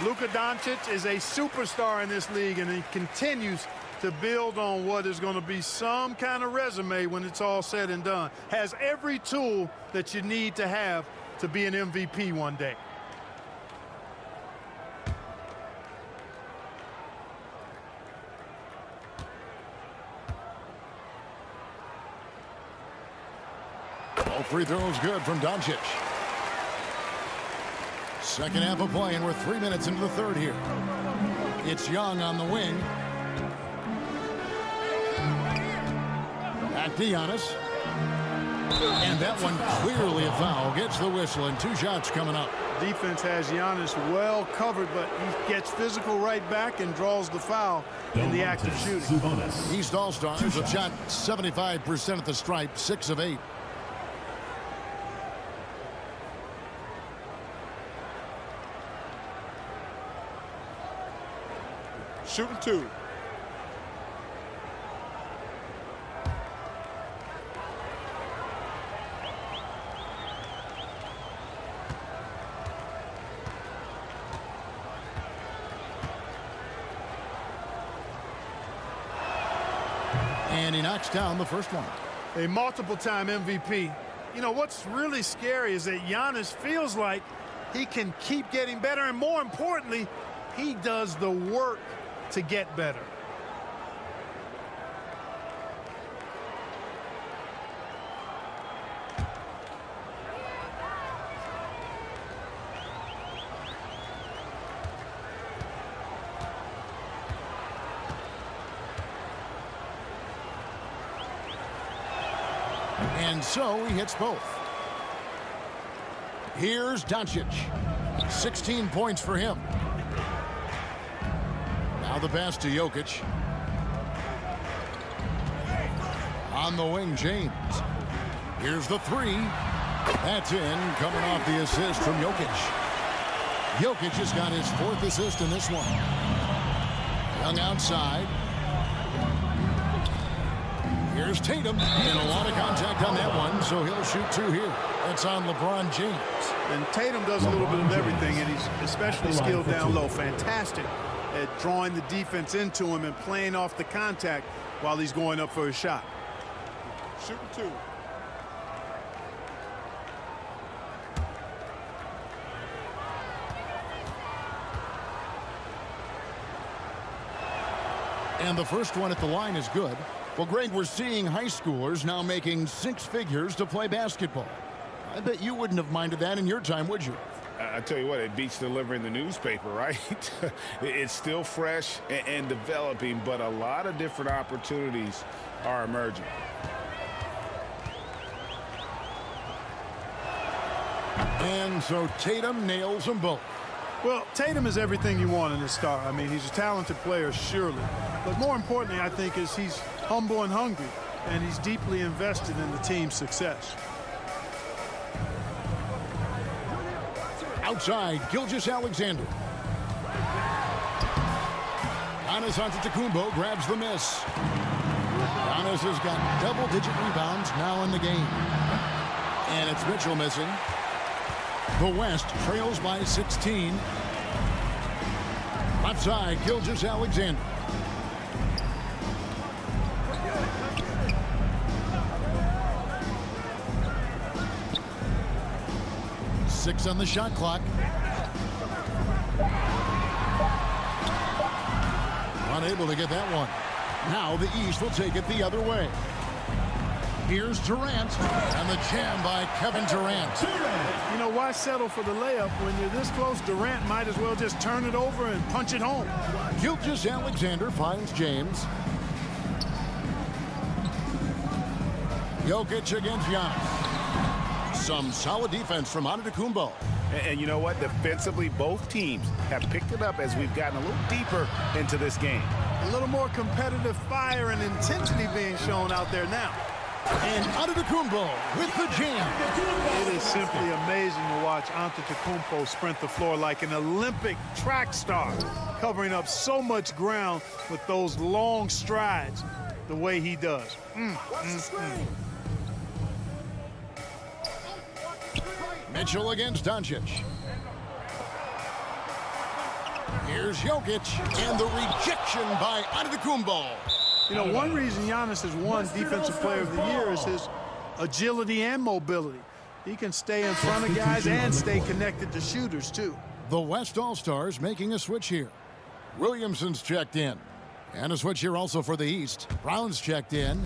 Luka Doncic is a superstar in this league, and he continues to build on what is going to be some kind of resume when it's all said and done. Has every tool that you need to have to be an MVP one day. All free throws good from Doncic. Second half of play, and we're 3 minutes into the third here. It's Young on the wing. Back to Giannis. And that one clearly a foul. Gets the whistle, and 2 shots coming up. Defense has Giannis well covered, but he gets physical right back and draws the foul in the act of shooting. East All-Stars have shot 75% at the stripe, 6 of 8. Shooting 2. And he knocks down the first one. A multiple-time MVP. You know, what's really scary is that Giannis feels like he can keep getting better, and more importantly, he does the work to get better. And so he hits both. Here's Doncic. 16 points for him. Now the pass to Jokic. On the wing, James. Here's the 3. That's in, coming off the assist from Jokic. Jokic has got his 4th assist in this one. Young outside. Here's Tatum, and a lot of contact on that one, so he'll shoot 2 here. That's on LeBron James. And Tatum does a little bit of everything, and he's especially skilled down low. Fantastic at drawing the defense into him and playing off the contact while he's going up for a shot. Shooting 2. And the first one at the line is good. Well, Greg, we're seeing high schoolers now making 6 figures to play basketball. I bet you wouldn't have minded that in your time, would you? I tell you what, it beats delivering the newspaper, right? It's still fresh and developing, but a lot of different opportunities are emerging. And so Tatum nails them both. Well, Tatum is everything you want in a star. I mean, he's a talented player, surely. But more importantly, I think, is he's humble and hungry, and he's deeply invested in the team's success. Outside, Gilgeous-Alexander. Giannis Antetokounmpo grabs the miss. Giannis has got double-digit rebounds now in the game. And it's Mitchell missing. The West trails by 16. Left side, Gilgeous-Alexander. Six on the shot clock. Unable to get that one. Now the East will take it the other way. Here's Durant, and the jam by Kevin Durant. You know, why settle for the layup when you're this close? Durant might as well just turn it over and punch it home. Gilgeous-Alexander finds James. Jokic against Giannis. Some solid defense from Antetokounmpo. And you know what? Defensively, both teams have picked it up as we've gotten a little deeper into this game. A little more competitive fire and intensity being shown out there now. And Antetokounmpo with the jam. It is simply amazing to watch Antetokounmpo sprint the floor like an Olympic track star, covering up so much ground with those long strides the way he does. Mitchell against Doncic. Here's Jokic, and the rejection by Antetokounmpo. You know, one reason Giannis has won Defensive Player of the Year is his agility and mobility. He can stay in front of guys and stay connected to shooters, too. The West All-Stars making a switch here. Williamson's checked in. And a switch here also for the East. Brown's checked in.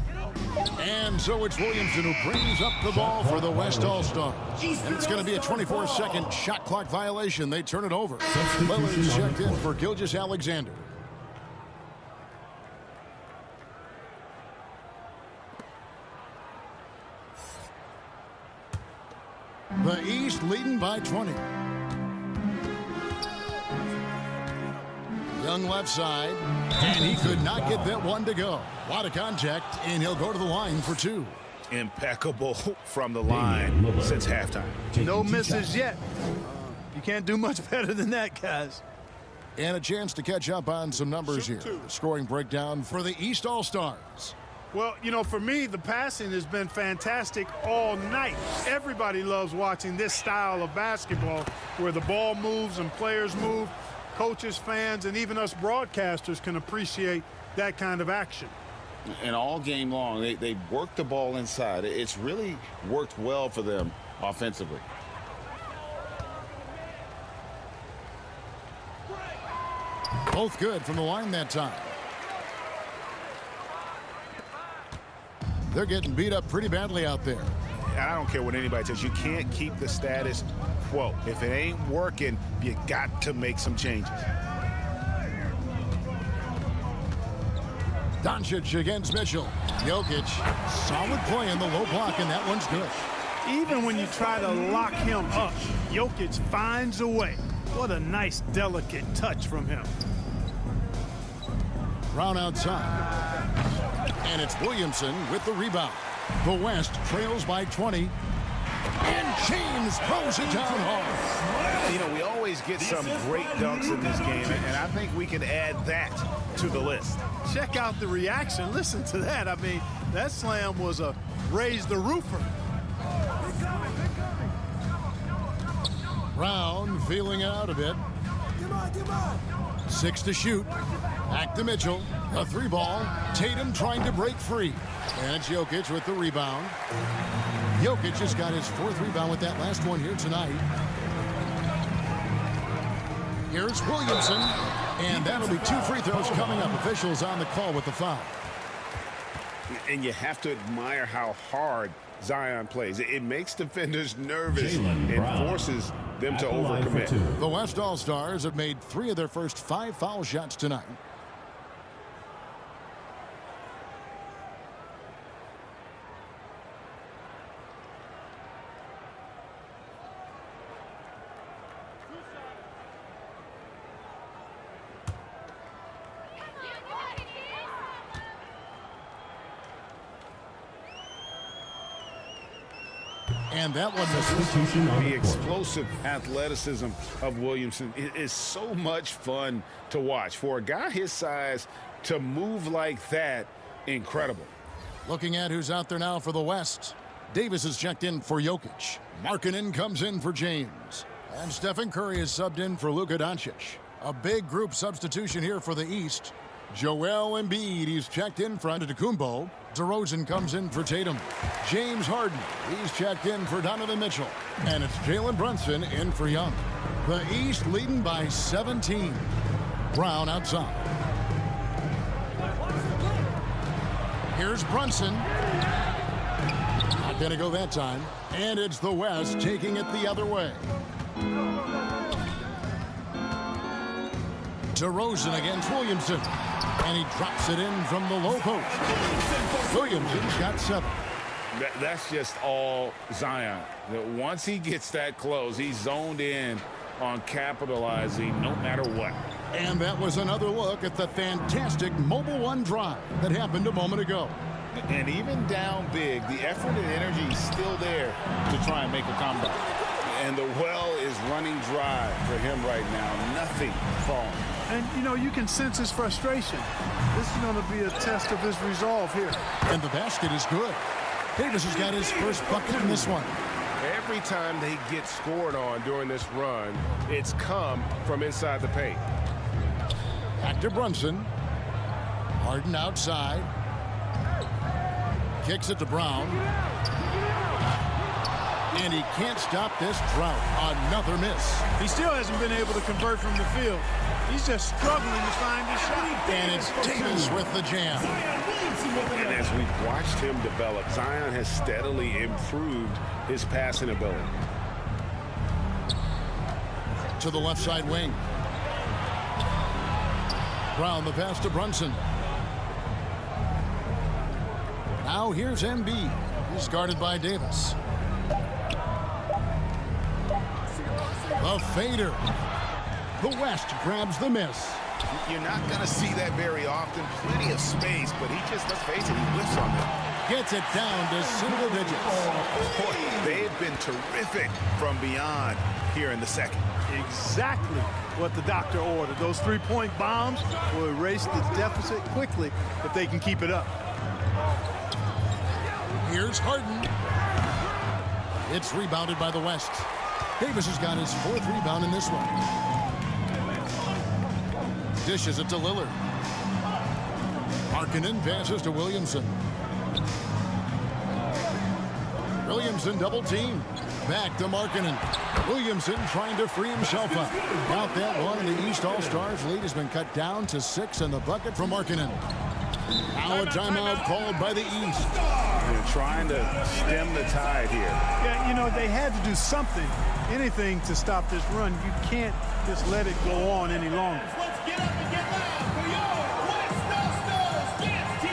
And so it's Williamson who brings up the ball for the West All-Stars. And it's going to be a 24-second shot clock violation. They turn it over. Lillard's checked in for Gilgeous-Alexander. The East leading by 20. Young left side, and he could not get that one to go. A lot of contact, and he'll go to the line for two. Impeccable from the line since halftime. No misses yet. You can't do much better than that, guys. And a chance to catch up on some numbers here. The scoring breakdown for the East All-Stars. Well, you know, for me, the passing has been fantastic all night. Everybody loves watching this style of basketball where the ball moves and players move. Coaches, fans, and even us broadcasters can appreciate that kind of action. And all game long, they work the ball inside. It's really worked well for them offensively. Both good from the line that time. They're getting beat up pretty badly out there. I don't care what anybody says. You can't keep the status quo. If it ain't working, you got to make some changes. Doncic against Mitchell. Jokic, solid play in the low block, and that one's good. Even when you try to lock him up, Jokic finds a way. What a nice, delicate touch from him. Brown outside. And it's Williamson with the rebound. The West trails by 20. And James throws it down hard. You know, we always get some great dunks in this game, and I think we can add that to the list. Check out the reaction. Listen to that. I mean, that slam was a raise the roofer. Brown feeling it out a bit. 6 to shoot. Back to Mitchell. A 3-ball. Tatum trying to break free. And it's Jokic with the rebound. Jokic has got his 4th rebound with that last one here tonight. Here's Williamson. And that'll be 2 free throws coming up. Officials on the call with the foul. And you have to admire how hard Zion plays. It makes defenders nervous and forces them to overcommit. The West All-Stars have made 3 of their first 5 foul shots tonight. And that one misses. The explosive athleticism of Williamson is so much fun to watch. For a guy his size to move like that, incredible. Looking at who's out there now for the West. Davis is checked in for Jokic. Markkanen comes in for James. And Stephen Curry is subbed in for Luka Doncic. A big group substitution here for the East. Joel Embiid, he's checked in for Antetokounmpo. DeRozan comes in for Tatum. James Harden, he's checked in for Donovan Mitchell. And it's Jalen Brunson in for Young. The East leading by 17. Brown outside. Here's Brunson. Not going to go that time. And it's the West taking it the other way. DeRozan against Williamson. And he drops it in from the low post. Williamson's got 7. That's just all Zion. Once he gets that close, he's zoned in on capitalizing no matter what. And that was another look at the fantastic Mobile One drive that happened a moment ago. And even down big, the effort and energy is still there to try and make a comeback. And the well is running dry for him right now. Nothing falling. And, you know, you can sense his frustration. This is going to be a test of his resolve here. And the basket is good. Davis has got his first bucket in this one. Every time they get scored on during this run, it's come from inside the paint. Back to Brunson. Harden outside. Kicks it to Brown. And he can't stop this drought. Another miss. He still hasn't been able to convert from the field. He's just struggling to find his shot. And it's Davis with the jam. And as we've watched him develop, Zion has steadily improved his passing ability. To the left side wing. Brown, the pass to Brunson. Now here's Embiid. He's guarded by Davis. The fader. The West grabs the miss. You're not going to see that very often. Plenty of space, but he just, let's face it, he whiffs on them. Gets it down to single digits. Boy, they've been terrific from beyond here in the second. Exactly what the doctor ordered. Those three-point bombs will erase the deficit quickly if they can keep it up. Here's Harden. It's rebounded by the West. Davis has got his fourth rebound in this one. Dishes it to Lillard. Markkanen passes to Williamson. Williamson double team. Back to Markkanen. Williamson trying to free himself up. Count that one, and the East All-Stars lead has been cut down to 6 in the bucket from Markkanen. Now a timeout called by the East. They're trying to stem the tide here. Yeah, you know, they had to do something, anything to stop this run. You can't just let it go on any longer. Let's get up and get loud for your West All-Stars dance team.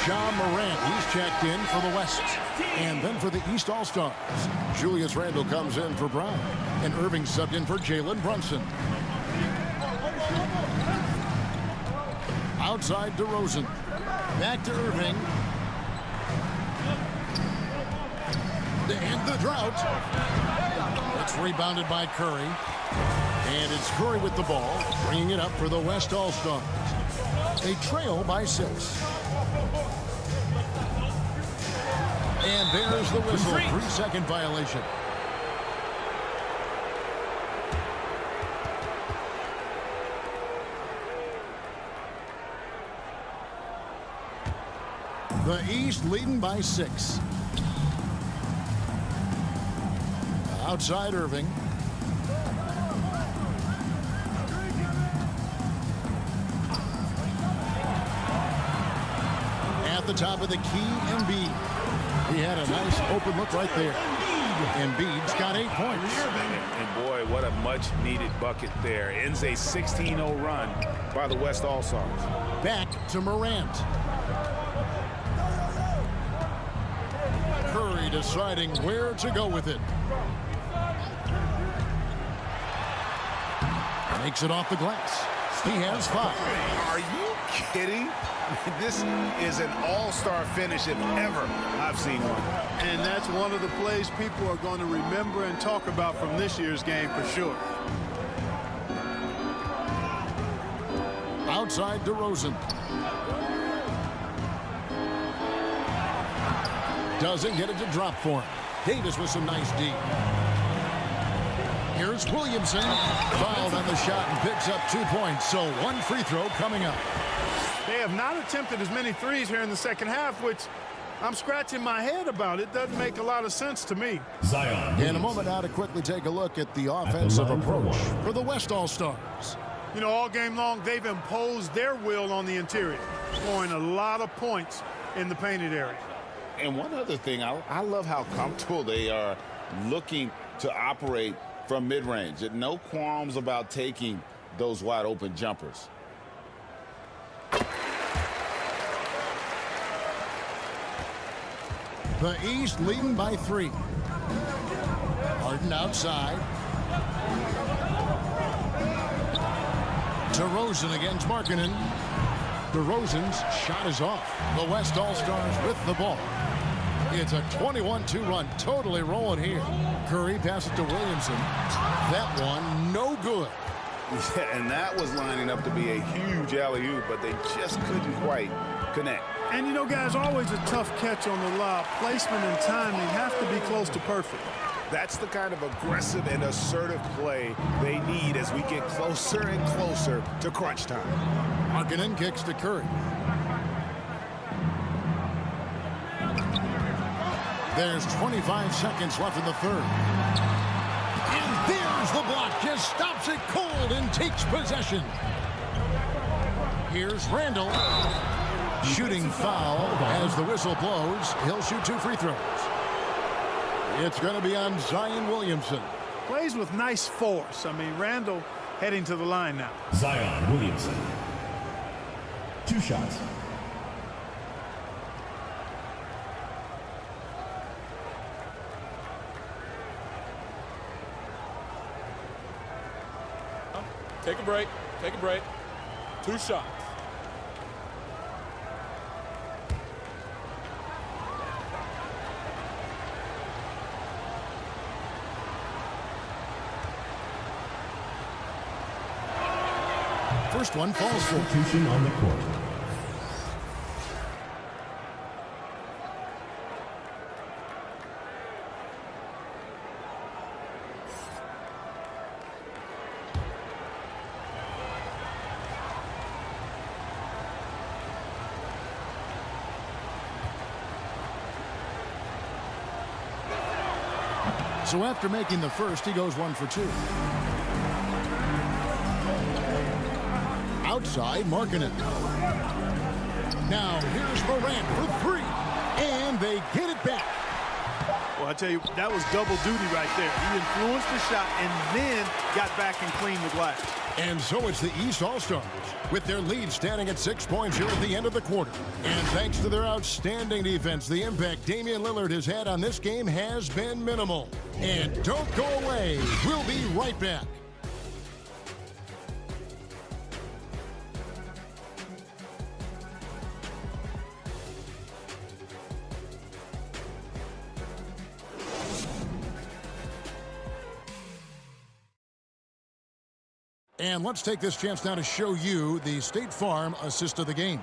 Ja Morant, he's checked in for the West. And then for the East All-Stars, Julius Randle comes in for Brown. And Irving subbed in for Jalen Brunson. Outside DeRozan. Back to Irving. And the drought. It's rebounded by Curry. And it's Curry with the ball, bringing it up for the West All-Stars. They trail by 6. And there's the whistle. 3-second violation. The East leading by 6. Outside Irving. At the top of the key, Embiid. He had a nice open look right there. Embiid's got 8 points. And boy, what a much-needed bucket there. Ends a 16-0 run by the West All-Stars. Back to Morant. Curry deciding where to go with it. Makes it off the glass. He has 5. Are you kidding? This is an all-star finish if ever I've seen one. And that's one of the plays people are going to remember and talk about from this year's game for sure. Outside DeRozan. Doesn't get it to drop for him. Davis with some nice D. Here's Williamson. Fouled on the shot and picks up 2 points. So 1 free throw coming up. They have not attempted as many threes here in the second half, which I'm scratching my head about. It doesn't make a lot of sense to me. Zion. In a moment now to quickly take a look at the offensive approach for the West All-Stars. You know, all game long, they've imposed their will on the interior, scoring a lot of points in the painted area. And one other thing, I love how comfortable they are looking to operate from mid-range. No qualms about taking those wide-open jumpers. The East leading by 3. Harden outside. DeRozan against Markkanen. DeRozan's shot is off. The West All-Stars with the ball. It's a 21-2 run. Totally rolling here. Curry passes to Williamson. That one, no good. Yeah, and that was lining up to be a huge alley-oop, but they just couldn't quite connect. And, you know, guys, always a tough catch on the lob. Placement and timing have to be close to perfect. That's the kind of aggressive and assertive play they need as we get closer and closer to crunch time. Markkanen kicks to Curry. There's 25 seconds left in the third. And there's the block. Just stops it cold and takes possession. Here's Randall. Shooting foul as the whistle blows. He'll shoot 2 free throws. It's going to be on Zion Williamson. Plays with nice force. I mean, Randall heading to the line now. Zion Williamson. 2 shots. Take a break. Take a break. 2 shots. First one falls for. Substitution on the court. So after making the first, he goes 1 for 2. Outside, Markkanen. Now here's Morant for 3. And they get it back. Well, I tell you, that was double duty right there. He influenced the shot and then got back and cleaned the glass. And so it's the East All-Stars with their lead standing at 6 points here at the end of the quarter. And thanks to their outstanding defense, the impact Damian Lillard has had on this game has been minimal. And don't go away. We'll be right back. And let's take this chance now to show you the State Farm assist of the game.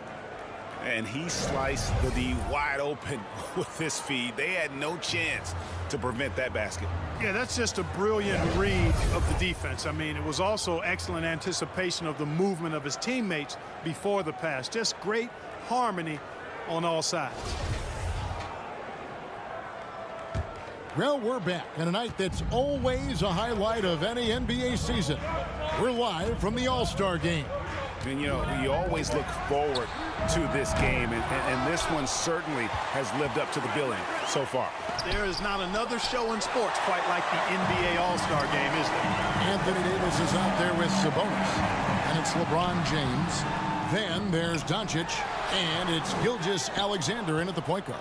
And he sliced the D wide open with this feed. They had no chance to prevent that basket. Yeah, that's just a brilliant read of the defense. I mean, it was also excellent anticipation of the movement of his teammates before the pass. Just great harmony on all sides. Well, we're back on a night that's always a highlight of any NBA season. We're live from the All-Star game. And, you know, you always look forward to this game, and this one certainly has lived up to the billing so far. There is not another show in sports quite like the NBA All-Star game, is there? Anthony Davis is out there with Sabonis, and it's LeBron James. Then there's Doncic, and it's Gilgeous-Alexander in at the point guard.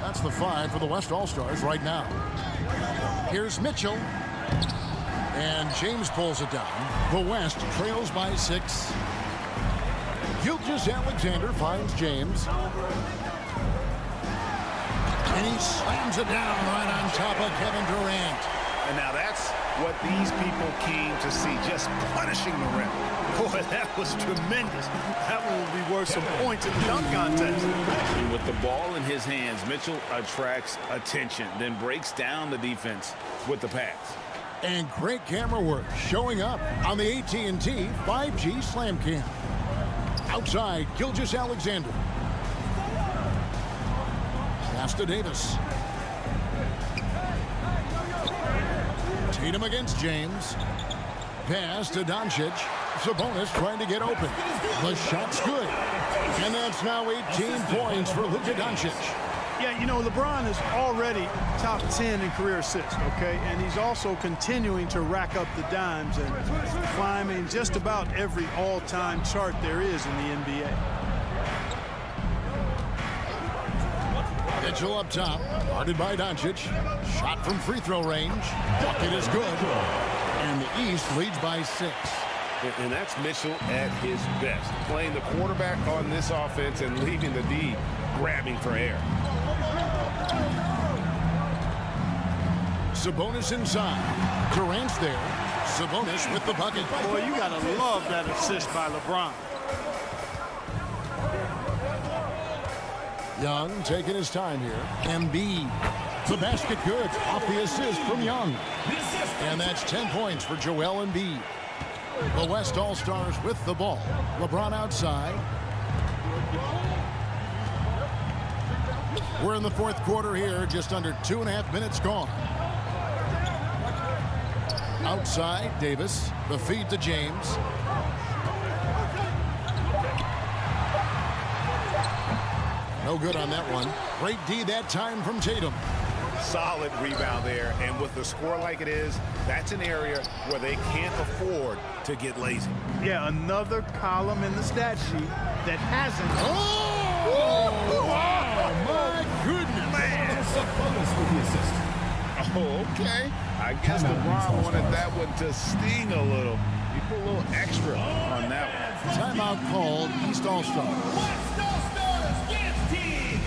That's the 5 for the West All-Stars right now. Here's Mitchell. And James pulls it down. The West trails by 6. Gilgeous-Alexander finds James. And he slams it down right on top of Kevin Durant. And now that's what these people came to see, just punishing the rim. Boy, that was tremendous. That one will be worth some points in the dunk contest. And with the ball in his hands, Mitchell attracts attention, then breaks down the defense with the pass. And great camera work showing up on the AT&T 5G Slam Cam. Outside, Gilgeous-Alexander. Pass to Davis. Tatum against James. Pass to Doncic. Sabonis trying to get open. The shot's good. And that's now 18 points for Luka Doncic. Yeah, you know, LeBron is already top 10 in career assists, okay? And he's also continuing to rack up the dimes and climbing just about every all-time chart there is in the NBA. Mitchell up top, guarded by Doncic. Shot from free throw range. Bucket is good. And the East leads by 6. And that's Mitchell at his best, playing the quarterback on this offense and leaving the D grabbing for air. Sabonis inside. Durant's there. Sabonis with the bucket. Boy, you gotta love that assist by LeBron. Young taking his time here. Embiid. The basket good. Off the assist from Young. And that's 10 points for Joel Embiid. The West All-Stars with the ball. LeBron outside. We're in the fourth quarter here. Just under 2.5 minutes gone. Outside, Davis. The feed to James. No good on that one. Great D that time from Tatum. Solid rebound there, and with the score like it is, that's an area where they can't afford to get lazy. Yeah, another column in the stat sheet that hasn't. Oh, my goodness. Man. Sabonis with the assist. Oh, okay. I guess LeBron wanted that one to sting a little. He put a little extra on that one. Timeout called. East All-Star. West All-Stars Dance Team.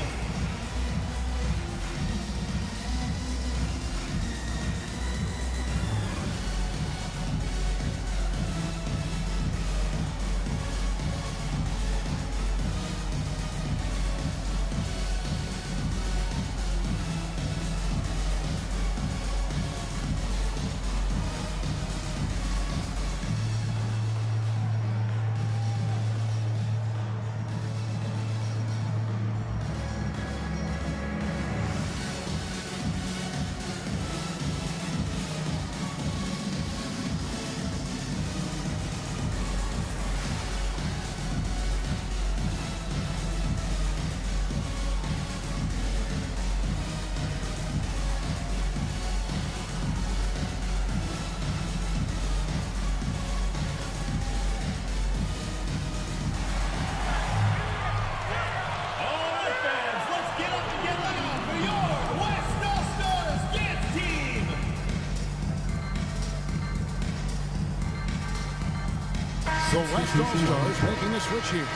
The West All-Stars making a switch here.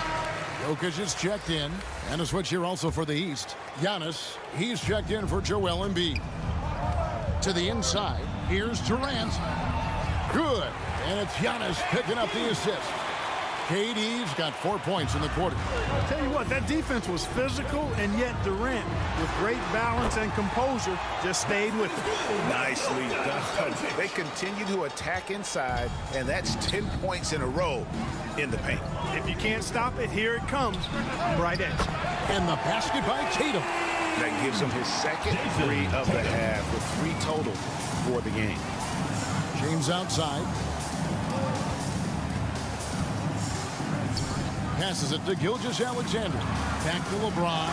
Jokic is checked in. And a switch here also for the East. Giannis, he's checked in for Joel Embiid. To the inside, here's Durant. Good. And it's Giannis picking up the assist. KD's got 4 points in the quarter. I'll tell you what, that defense was physical, and yet Durant, with great balance and composure, just stayed with it. Nicely done. They continue to attack inside, and that's 10 points in a row in the paint. If you can't stop it, here it comes. Right edge. And the basket by Tatum. That gives him his second three of the half, with 3 total for the game. James outside. Passes it to Gilgeous-Alexander. Back to LeBron.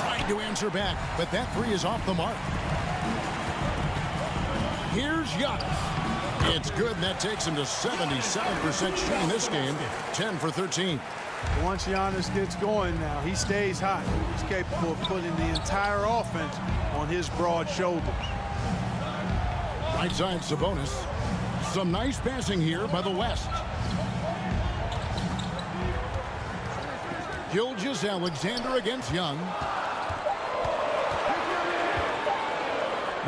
Trying to answer back, but that three is off the mark. Here's Giannis. It's good, and that takes him to 77% shooting this game. 10 for 13. Once Giannis gets going now, he stays hot. He's capable of putting the entire offense on his broad shoulders. Right side, Sabonis. Some nice passing here by the West. Gilgeous-Alexander against Young.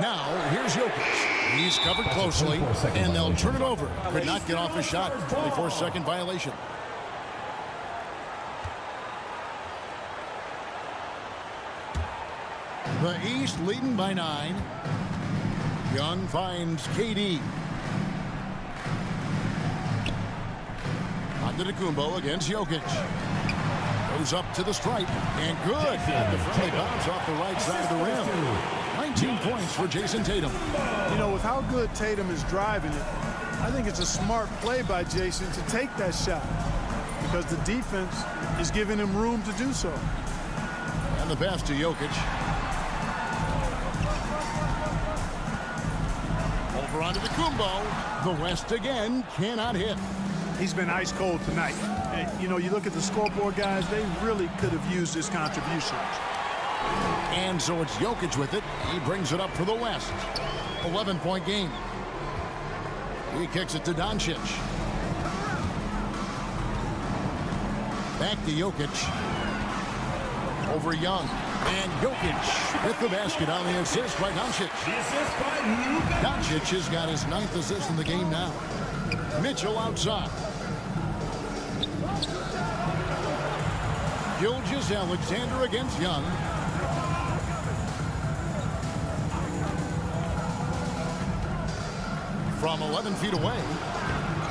Now, here's Jokic. He's covered closely, and they'll turn it over. Could not get off a shot. 24-second violation. The East leading by 9. Young finds KD. Antetokounmpo against Jokic. Goes up to the stripe, and good. The friendly bounce off the right side of the rim. 19 points for Jason Tatum. You know, with how good Tatum is driving it, I think it's a smart play by Jason to take that shot because the defense is giving him room to do so. And the pass to Jokic. Over onto the Antetokounmpo. The West again cannot hit. He's been ice cold tonight. And, you know, you look at the scoreboard, guys, they really could have used his contributions. And so it's Jokic with it. He brings it up for the West. 11-point game. He kicks it to Doncic. Back to Jokic. Over Young. And Jokic with the basket on the assist by Doncic. Doncic has got his 9th assist in the game now. Mitchell outside. Gilgeous-Alexander against Young. From 11 feet away.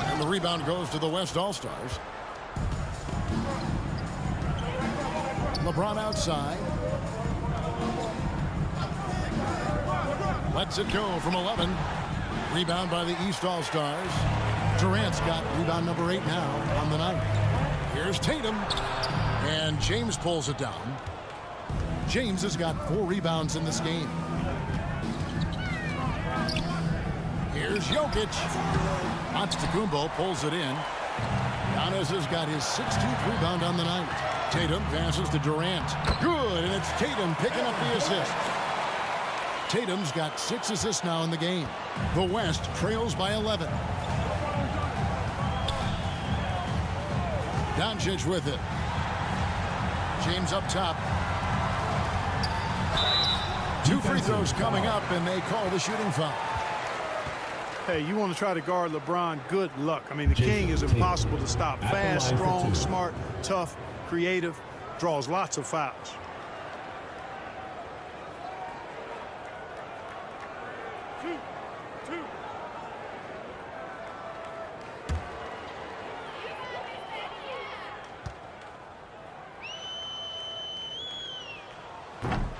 And the rebound goes to the West All-Stars. LeBron outside. Lets it go from 11. Rebound by the East All-Stars. Durant's got rebound number 8 now on the night. Here's Tatum. And James pulls it down. James has got 4 rebounds in this game. Here's Jokic. Antetokounmpo pulls it in. Giannis has got his 16th rebound on the night. Tatum passes to Durant. Good, and it's Tatum picking up the assist. Tatum's got 6 assists now in the game. The West trails by 11. Doncic with it. James up top. 2 free throws coming up, and they call the shooting foul. Hey, you want to try to guard LeBron, good luck. I mean, the king is impossible to stop. Fast, strong, smart, tough, creative, draws lots of fouls.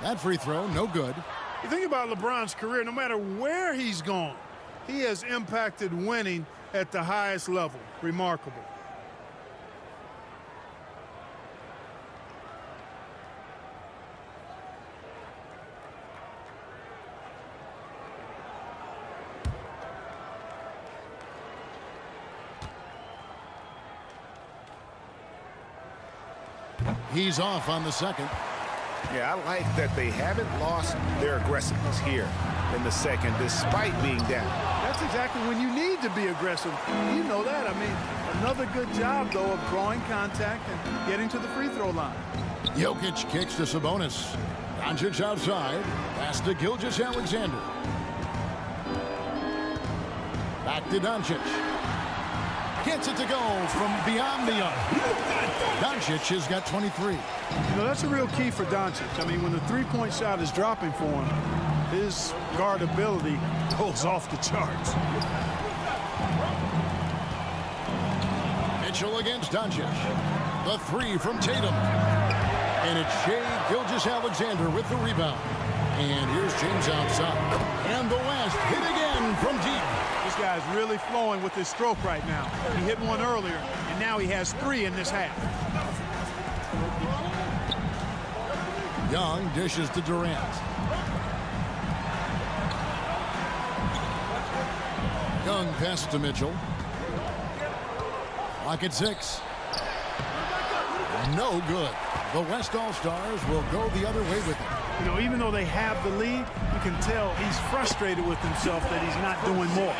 That free throw, no good. You think about LeBron's career, no matter where he's gone, he has impacted winning at the highest level. Remarkable. He's off on the second. Yeah, I like that they haven't lost their aggressiveness here in the second, despite being down. That's exactly when you need to be aggressive. You know that. I mean, another good job, though, of drawing contact and getting to the free throw line. Jokic kicks to Sabonis. Doncic outside. Pass to Gilgeous-Alexander. Back to Doncic. Gets it to go from beyond the arc. Doncic has got 23. You know, that's a real key for Doncic. I mean, when the three-point shot is dropping for him, his guardability goes off the charts. Mitchell against Doncic. The 3 from Tatum. And it's Shai Gilgeous-Alexander with the rebound. And here's James outside. And the West hit again from deep. This guy's really flowing with his stroke right now. He hit one earlier, and now he has 3 in this half. Young dishes to Durant. Young passes to Mitchell. Clock at 6. No good. The West All-Stars will go the other way with it. You know, even though they have the lead, you can tell he's frustrated with himself that he's not doing more.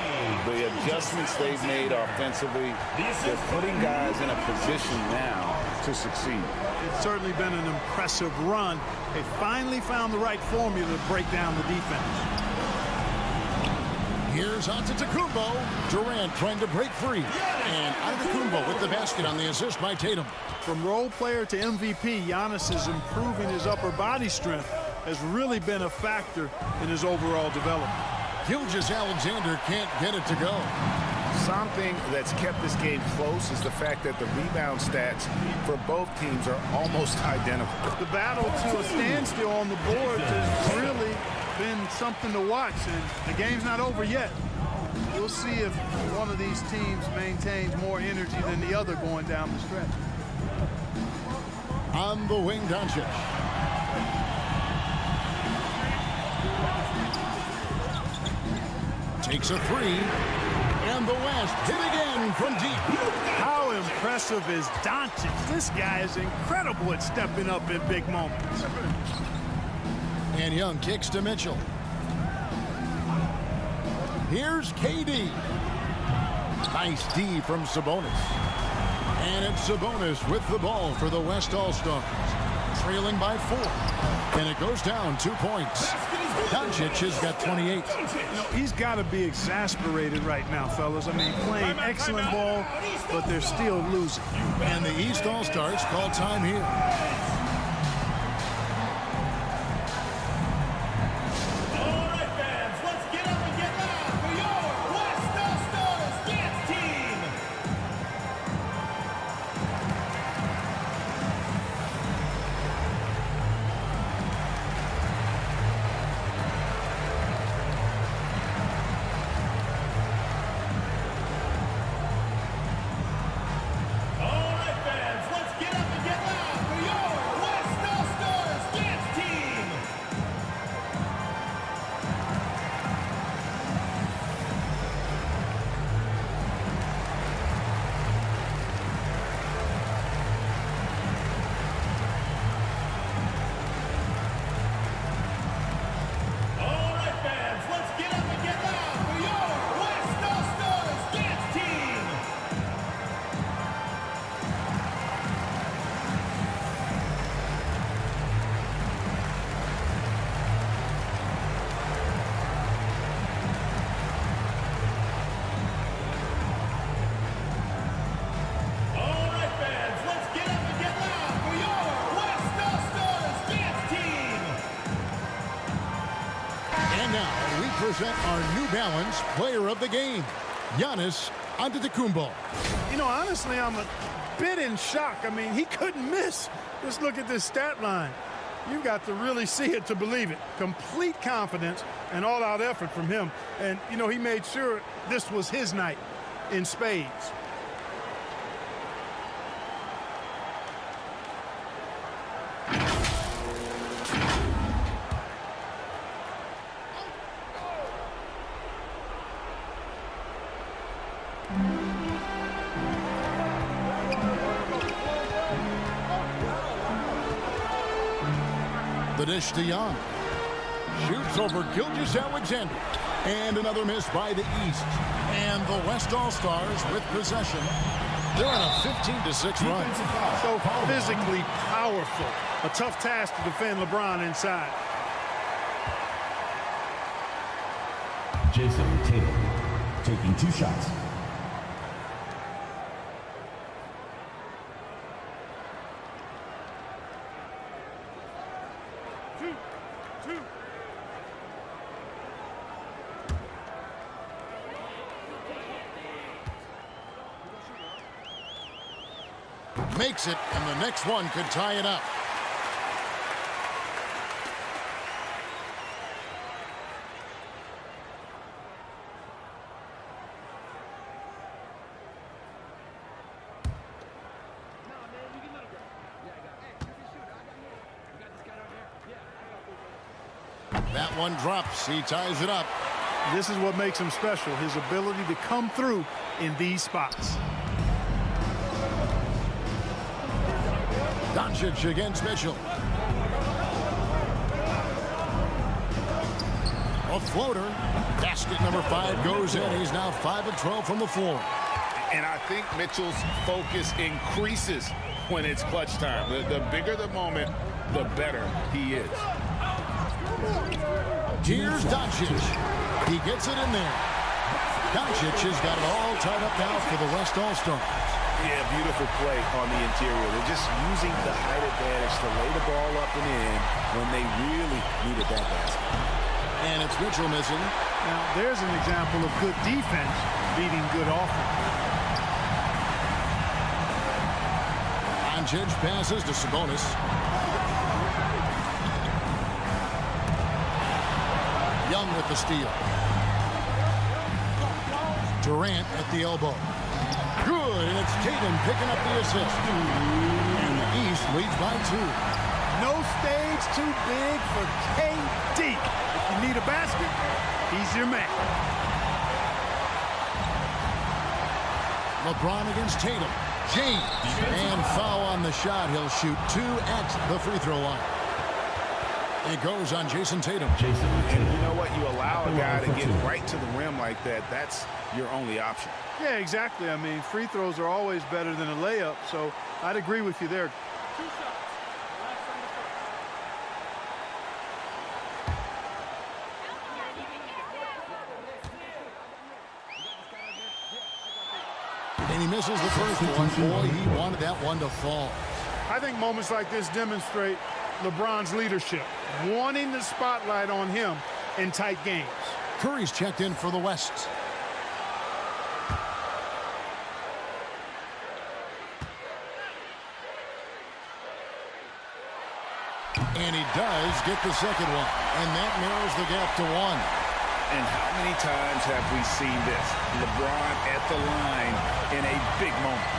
The adjustments they've made offensively, they're putting guys in a position now to succeed. It's certainly been an impressive run. They finally found the right formula to break down the defense. Here's Antetokounmpo. Durant trying to break free. And Antetokounmpo with the basket on the assist by Tatum. From role player to MVP, Giannis is improving his upper body strength. Has really been a factor in his overall development. Gilgeous-Alexander can't get it to go. Something that's kept this game close is the fact that the rebound stats for both teams are almost identical. The battle to a standstill on the board has really been something to watch, and the game's not over yet. We'll see if one of these teams maintains more energy than the other going down the stretch. On the wing, Doncic. Takes a three. And the West hit again from deep. How impressive is Doncic? This guy is incredible at stepping up in big moments. And Young kicks to Mitchell. Here's KD. Nice D from Sabonis. And it's Sabonis with the ball for the West All-Stars. Trailing by 4. And it goes down 2 points. Doncic has got 28. You know, he's got to be exasperated right now, fellas. I mean, playing excellent ball, but they're still losing. And the East All-Stars call time here. Present our New Balance player of the game, Giannis Antetokounmpo. You know, honestly, I'm a bit in shock. I mean, he couldn't miss. Just look at this stat line. You've got to really see it to believe it. Complete confidence and all-out effort from him. And, you know, he made sure this was his night in spades. The dish to Young. Shoots over Gilgeous-Alexander. And another miss by the East. And the West All-Stars with possession. They're on a 15-6 run. So physically powerful. A tough task to defend LeBron inside. Jason Tatum taking 2 shots. Makes it, and the next one could tie it up. That one drops. He ties it up. This is what makes him special, his ability to come through in these spots. Doncic against Mitchell. A floater. Basket number 5 goes in. He's now 5 of 12 from the floor. And I think Mitchell's focus increases when it's clutch time. The bigger the moment, the better he is. Here's Doncic. He gets it in there. Doncic has got it all tied up now for the West All-Stars. Yeah, beautiful play on the interior. They're just using the height advantage to lay the ball up and in when they really needed that basket. And it's Mitchell missing. Now, there's an example of good defense beating good offense. Doncic passes to Sabonis. Young with the steal. Durant at the elbow. Good, and it's Tatum picking up the assist. And the East leads by 2. No stage too big for KD. If you need a basket, he's your man. LeBron against Tatum. James. And foul on the shot. He'll shoot 2 at the free throw line. It goes on Jason Tatum. And you know what? You allow a guy to get right to the rim like that. That's your only option. Yeah, exactly. I mean, free throws are always better than a layup, so I'd agree with you there. And he misses the first one. Boy, he wanted that one to fall. I think moments like this demonstrate LeBron's leadership, wanting the spotlight on him in tight games. Curry's checked in for the West. And he does get the second one. And that narrows the gap to 1. And how many times have we seen this? LeBron at the line in a big moment.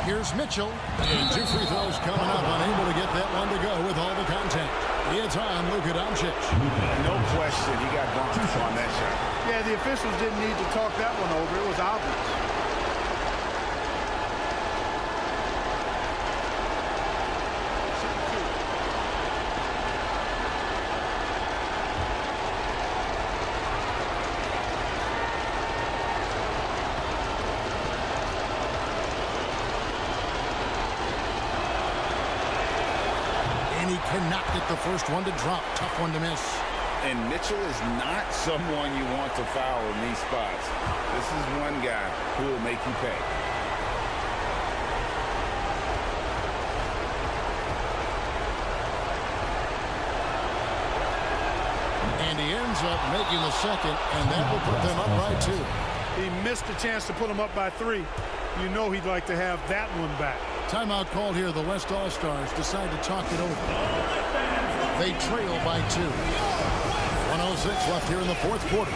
Here's Mitchell. And 2 free throws coming up. Unable to get that one to go with all the contact. It's on Luka Doncic. No question, he got bumped on that shot. Yeah, the officials didn't need to talk that one over. It was obvious. Cannot get the first one to drop. Tough one to miss. And Mitchell is not someone you want to foul in these spots. This is one guy who will make you pay. And he ends up making the second, and that will put them up by 2. He missed a chance to put them up by 3. You know he'd like to have that one back. Timeout called here. The West All-Stars decide to talk it over. They trail by 2. 1:06 left here in the fourth quarter.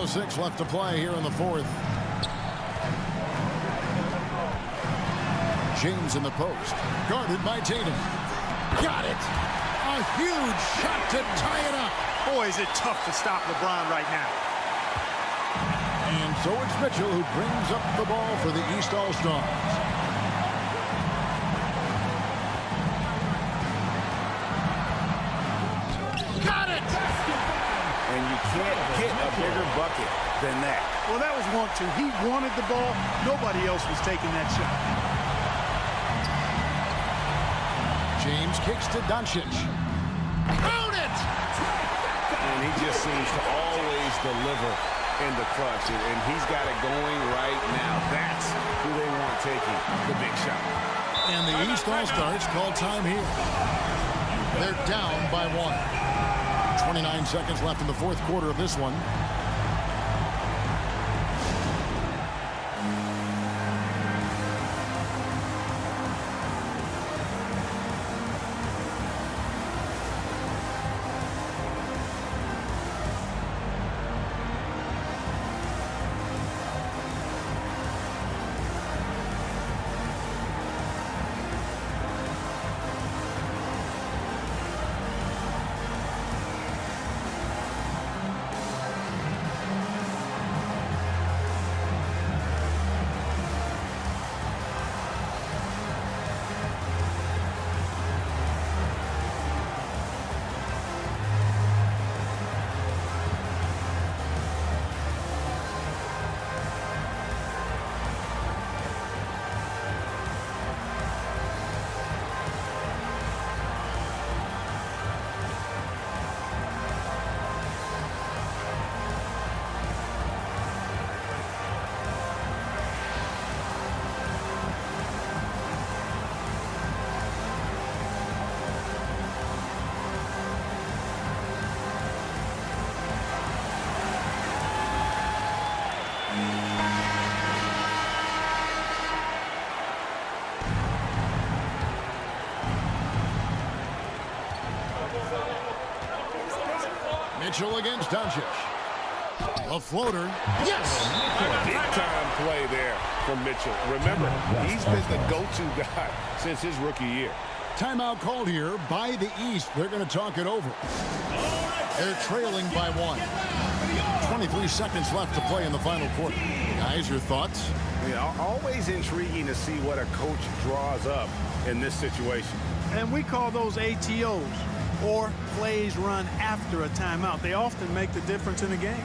.06 left to play here in the fourth. James in the post. Guarded by Tatum. Got it. A huge shot to tie it up. Boy, is it tough to stop LeBron right now. And so it's Mitchell who brings up the ball for the East All-Stars. And you can't get a bigger bucket than that. Well, that was 1-2. He wanted the ball. Nobody else was taking that shot. James kicks to Doncic. Count it! And he just seems to always deliver in the clutch, and he's got it going right now. That's who they want taking the big shot. And the East All-Stars call time here. They're down by 1. 29 seconds left in the fourth quarter of this one. Mitchell against Doncic. A floater. Yes! Big-time play there from Mitchell. Remember, he's been the go-to guy since his rookie year. Timeout called here by the East. They're going to talk it over. They're trailing by 1. 23 seconds left to play in the final quarter. Guys, your thoughts? Yeah, always intriguing to see what a coach draws up in this situation. And we call those ATOs, or plays run after a timeout. They often make the difference in a game.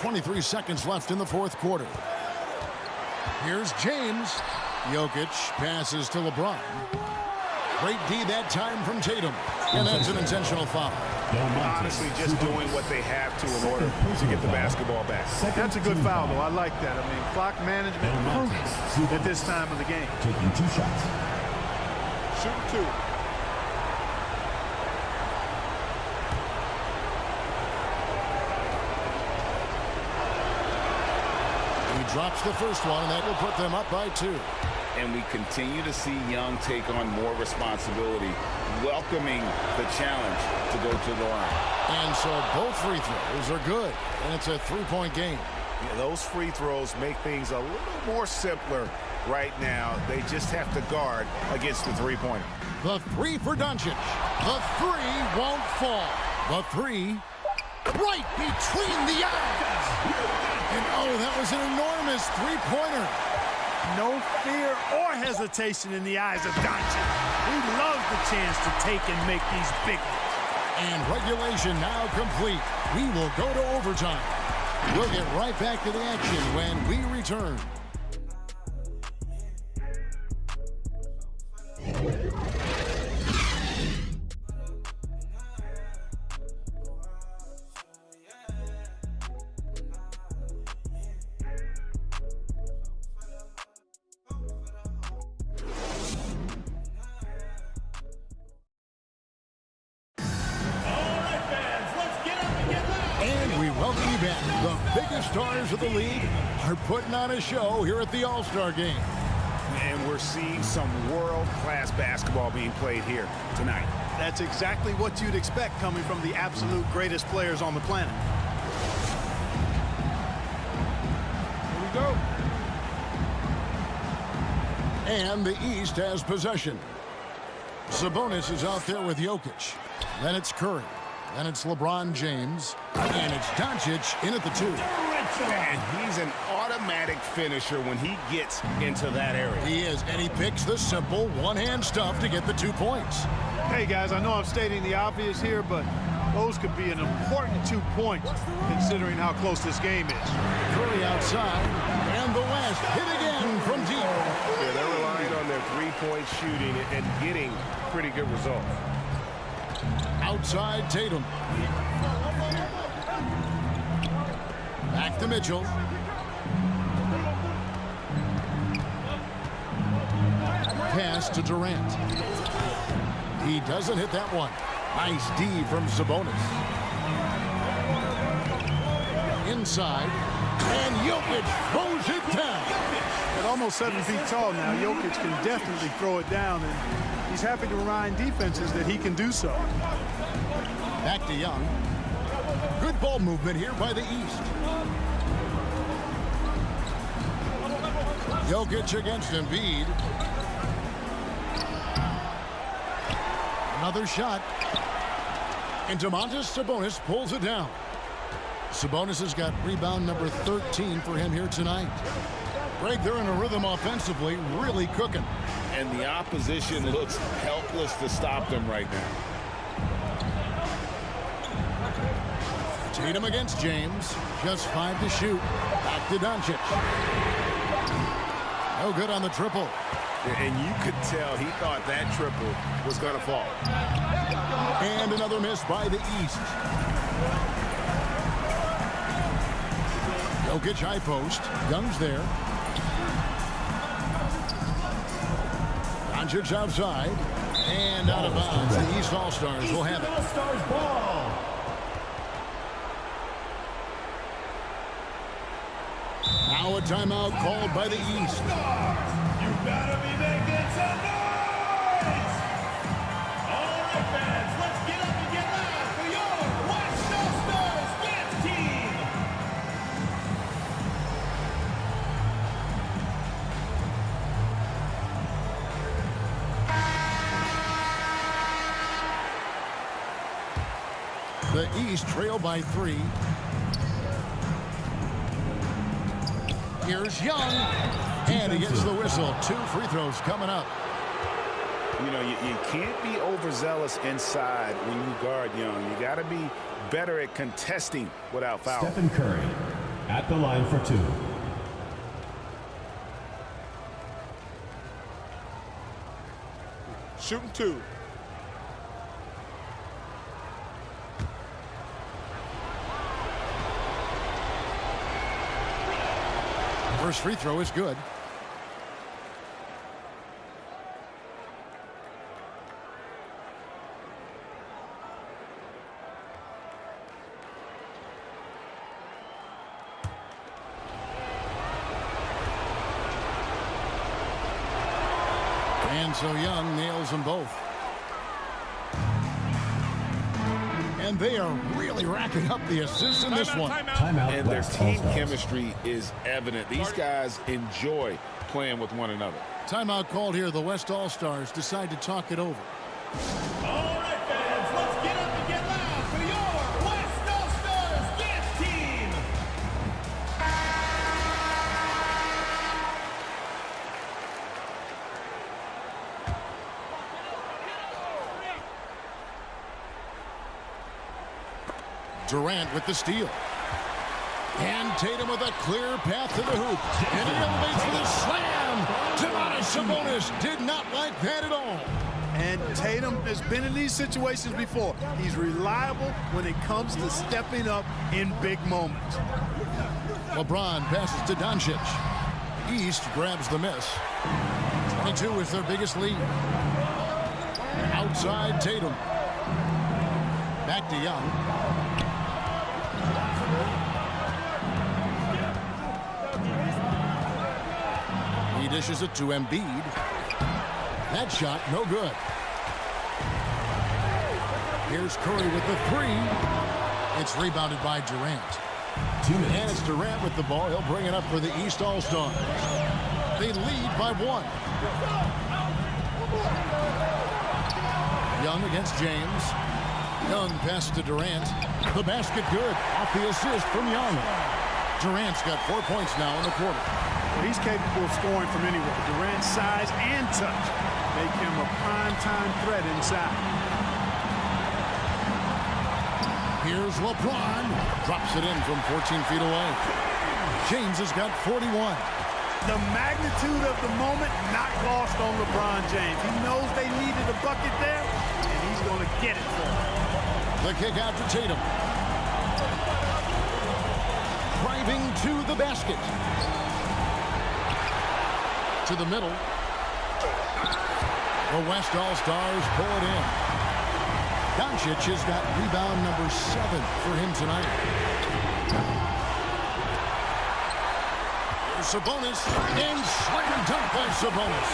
.23 seconds left in the fourth quarter. Here's James. Jokic passes to LeBron. Great D that time from Tatum. And that's an intentional foul. Honestly, just doing what they have to in order to get the basketball back. That's a good foul, though. I like that. I mean, clock management crucial at this time of the game. Taking 2 shots. Shoot 2. Drops the first one, and that will put them up by 2. And we continue to see Young take on more responsibility, welcoming the challenge to go to the line. And so both free throws are good, and it's a 3-point game. Yeah, those free throws make things a little more simpler right now. They just have to guard against the three-pointer. The 3 for Doncic. The 3 won't fall. The 3 right between the eyes. And oh, that was an enormous three-pointer. No fear or hesitation in the eyes of Doncic. He loves the chance to take and make these big ones. And regulation now complete. We will go to overtime. We'll get right back to the action when we return. biggest stars of the league are putting on a show here at the All-Star Game. And we're seeing some world-class basketball being played here tonight. That's exactly what you'd expect coming from the absolute greatest players on the planet. Here we go. And the East has possession. Sabonis is out there with Jokic. Then it's Curry. Then it's LeBron James. And it's Doncic in at the 2. And he's an automatic finisher when he gets into that area. He is, and he picks the simple one-hand stuff to get the 2 points. Hey, guys, I know I'm stating the obvious here, but those could be an important 2 points considering how close this game is. Curry outside, and the West hit again from deep. Yeah, they're relying on their three-point shooting and getting pretty good results. Outside Tatum. Back to Mitchell. Pass to Durant. He doesn't hit that one. Nice D from Sabonis. Inside. And Jokic throws it down. At almost 7 feet tall now, Jokic can definitely throw it down, and he's happy to remind defenses that he can do so. Back to Young. Good ball movement here by the East. Jokic against Embiid. Another shot. And Domantas Sabonis pulls it down. Sabonis has got rebound number 13 for him here tonight. Greg, they're in a rhythm offensively, really cooking. And the opposition looks helpless to stop them right now. Tatum against James. Just 5 to shoot. Back to Doncic. No good on the triple. And you could tell he thought that triple was going to fall. And another miss by the East. Jokic high post. Young's there. Doncic outside. And out of bounds. The East All-Stars will have it. All-Stars ball. Now a timeout called by the East. You better be making some noise! All right, fans, let's get up and get loud for your West All-Stars dance team! The East trail by 3. Here's Young. And he gets the whistle. 2 free throws coming up. You know, you can't be overzealous inside when you guard Young. You got to be better at contesting without foul. Stephen Curry at the line for 2. Shooting 2. First free throw is good. And so Young nails them both. And they are really racking up the assists in this one. Timeout. And their West team All-Stars. chemistry is evident. These guys enjoy playing with one another. Timeout called here. The West All-Stars decide to talk it over. All right, fans, let's get up and get loud for your West All-Stars dance team! Durant with the steal. And Tatum with a clear path to the hoop. And he elevates for the slam. Domantas Sabonis did not like that at all. And Tatum has been in these situations before. He's reliable when it comes to stepping up in big moments. LeBron passes to Doncic. East grabs the miss. 22 is their biggest lead. Outside Tatum. Back to Young. dishes it to Embiid. That shot, no good. Here's Curry with the three. It's rebounded by Durant. And it's Durant with the ball. He'll bring it up for the East All-Stars. They lead by 1. Young against James. Young pass to Durant. The basket good. Off the assist from Young. Durant's got 4 points now in the quarter. Well, he's capable of scoring from anywhere. Durant's size and touch make him a prime-time threat inside. Here's LeBron. Drops it in from 14 feet away. James has got 41. The magnitude of the moment not lost on LeBron James. He knows they needed a bucket there, and he's going to get it for them. The kick out to Tatum. Driving to the basket. To the middle. The West All-Stars pull it in. Doncic has got rebound number 7 for him tonight. Here's Sabonis. And slam dunk by Sabonis.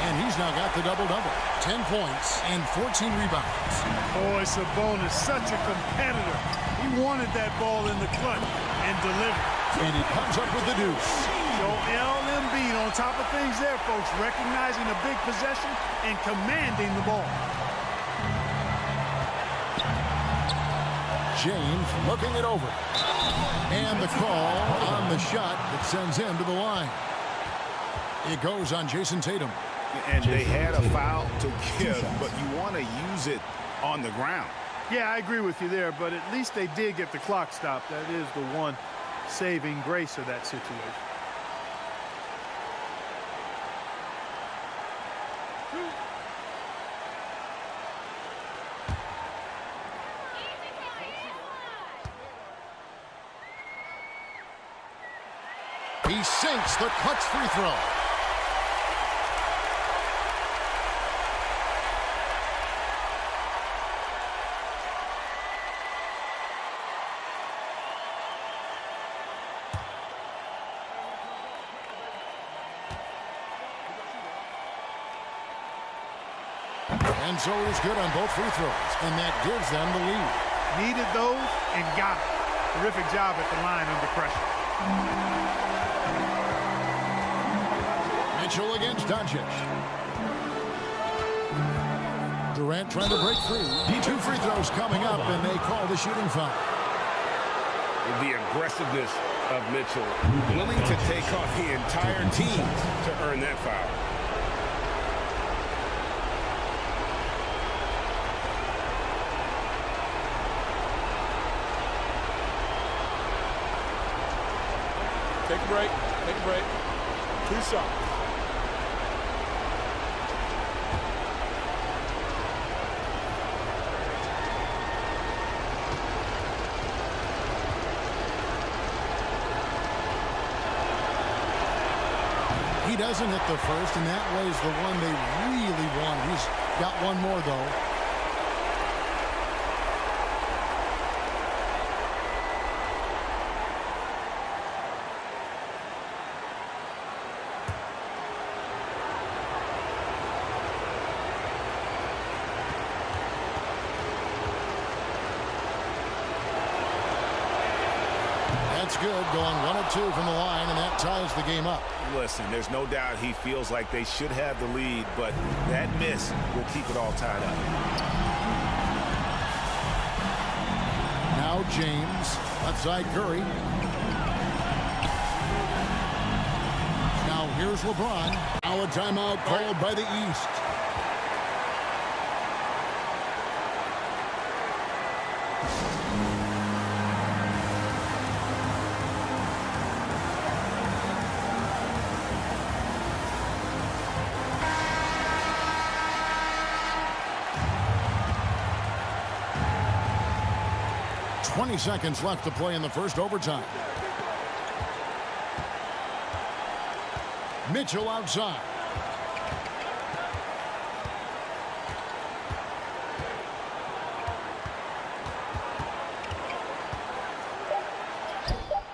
And he's now got the double-double. 10 points and 14 rebounds. Boy, Sabonis, such a competitor. He wanted that ball in the clutch and delivered. And he comes up with the deuce. Joel Embiid on top of things there, folks, recognizing a big possession and commanding the ball. James looking it over. And the call on the shot that sends him to the line. It goes on Jason Tatum. And they had a foul to give, but you want to use it on the ground. Yeah, I agree with you there, but at least they did get the clock stopped. That is the one saving grace of that situation. He sinks the clutch free throw. And so it was good on both free throws, and that gives them the lead. Needed those and got it. Terrific job at the line under pressure. Mitchell against Doncic. Durant trying to break free. 2 free throws coming up, and they call the shooting foul. The aggressiveness of Mitchell, willing to take off the entire team to earn that foul. Take a break. Take a break. 2 shots. He doesn't hit the first, and that was the one they really wanted. He's got one more, though. That's good, going 1 of 2 from the line, and that ties the game up. Listen, there's no doubt he feels like they should have the lead, but that miss will keep it all tied up. Now James, left side Curry. Now here's LeBron. Now a timeout called by the East. Seconds left to play in the first overtime. Mitchell outside.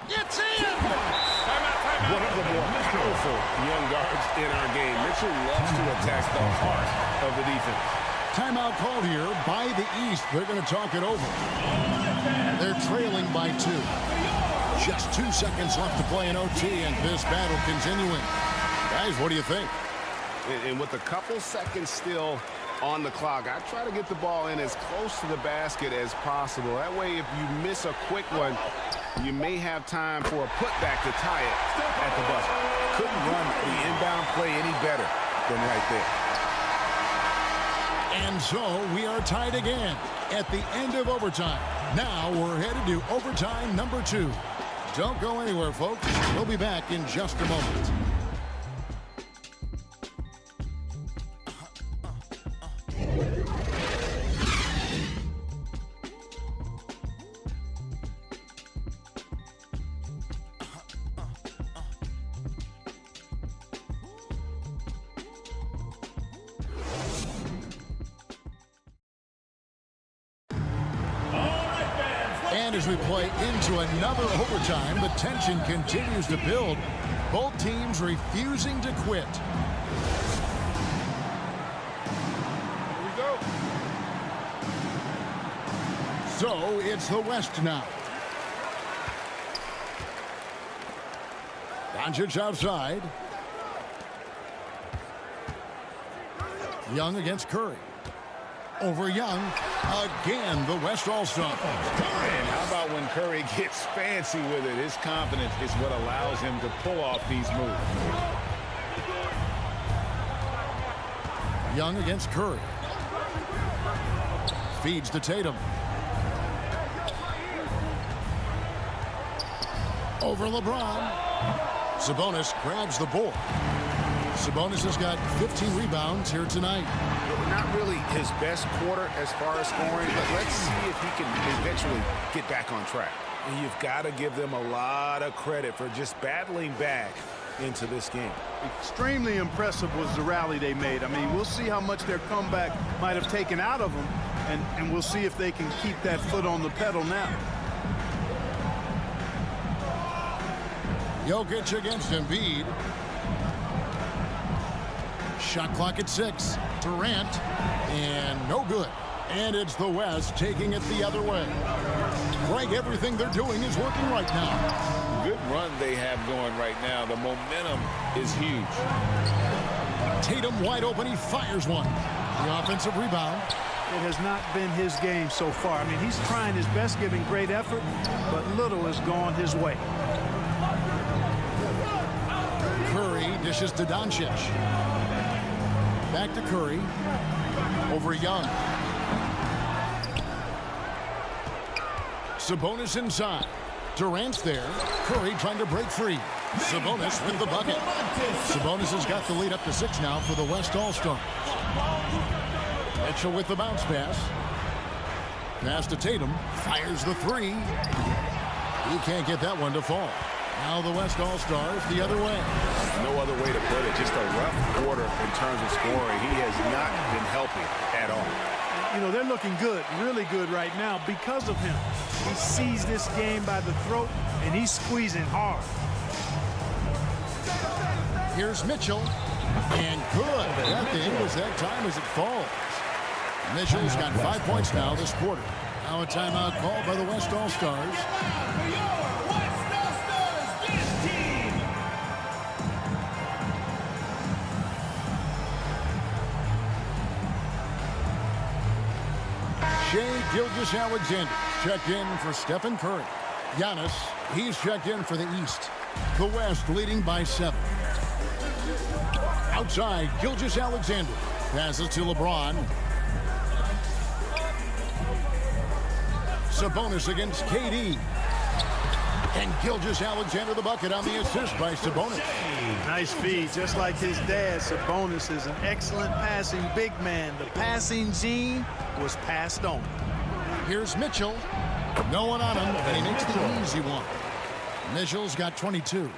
It's in! One of the more powerful young guards in our game. Mitchell loves to attack the heart of the defense. Timeout called here by the East. They're going to talk it over. They're trailing by 2. Just 2 seconds left to play in OT, and this battle continuing. Guys, what do you think? And with a couple seconds still on the clock, I try to get the ball in as close to the basket as possible. That way, if you miss a quick one, you may have time for a putback to tie it at the buzzer. Couldn't run the inbound play any better than right there. And so we are tied again at the end of overtime. Now we're headed to overtime number 2. Don't go anywhere, folks. We'll be back in just a moment. And as we play into another overtime, the tension continues to build. Both teams refusing to quit. Here we go. So it's the West now. Doncic outside. Young against Curry. Over Young. Again, the West All-Star. And how about when Curry gets fancy with it? His confidence is what allows him to pull off these moves. Young against Curry. Feeds to Tatum. Over LeBron. Sabonis grabs the board. Sabonis has got 15 rebounds here tonight. Not really his best quarter as far as scoring, but let's see if he can eventually get back on track. And you've got to give them a lot of credit for just battling back into this game. Extremely impressive was the rally they made. I mean, we'll see how much their comeback might have taken out of them, and we'll see if they can keep that foot on the pedal now. Jokic against Embiid. Shot clock at 6. Durant, and no good. And it's the West taking it the other way. Greg, everything they're doing is working right now. Good run they have going right now. The momentum is huge. Tatum wide open. He fires one. The offensive rebound. It has not been his game so far. I mean, he's trying his best, giving great effort, but little has gone his way. Curry dishes to Doncic. Back to Curry. Over Young. Sabonis inside. Durant's there. Curry trying to break free. Sabonis with the bucket. Sabonis has got the lead up to 6 now for the West All-Stars. Mitchell with the bounce pass. Pass to Tatum. Fires the 3. He can't get that one to fall. Now the West All-Stars the other way. No other way to put it. Just a rough quarter in terms of scoring. He has not been helping at all. You know, they're looking good, really good right now because of him. He sees this game by the throat, and he's squeezing hard. Here's Mitchell. And good. That thing was that time as it falls. Mitchell's got 5 points now this quarter. Now a timeout called by the West All-Stars. Shai Gilgeous-Alexander checked in for Stephen Curry. Giannis, he's checked in for the East. The West leading by 7. Outside, Gilgeous-Alexander passes to LeBron. Sabonis against KD. And Gilgeous-Alexander the bucket on the assist by Sabonis. Nice feed, just like his dad. Sabonis is an excellent passing big man. The passing gene was passed on. Here's Mitchell. No one on him, and he makes the easy one. Mitchell's got 22.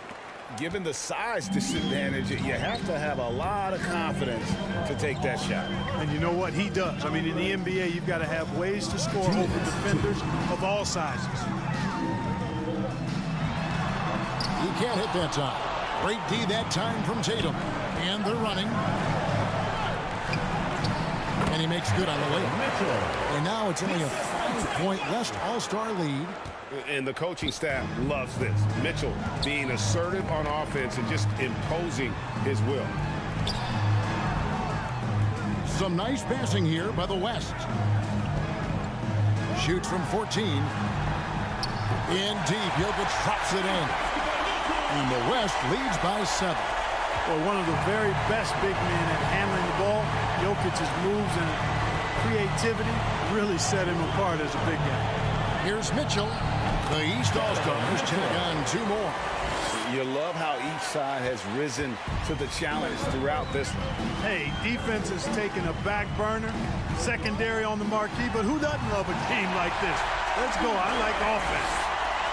Given the size disadvantage, you have to have a lot of confidence to take that shot. And you know what? He does. I mean, in the NBA, you've got to have ways to score over defenders of all sizes. He can't hit that time. Great D that time from Tatum. And they're running. And he makes good on the way. And now it's only a 5-point West All-Star lead. And the coaching staff loves this. Mitchell being assertive on offense and just imposing his will. Some nice passing here by the West. Shoots from 14. In deep, Jokic drops it in. And the West leads by 7. Well, one of the very best big men at handling the ball. Jokic's moves and creativity really set him apart as a big guy. Here's Mitchell. The East All-Stars check on 2 more. You love how each side has risen to the challenge throughout this one. Hey, defense has taken a back burner, secondary on the marquee, but who doesn't love a game like this? Let's go. I like offense.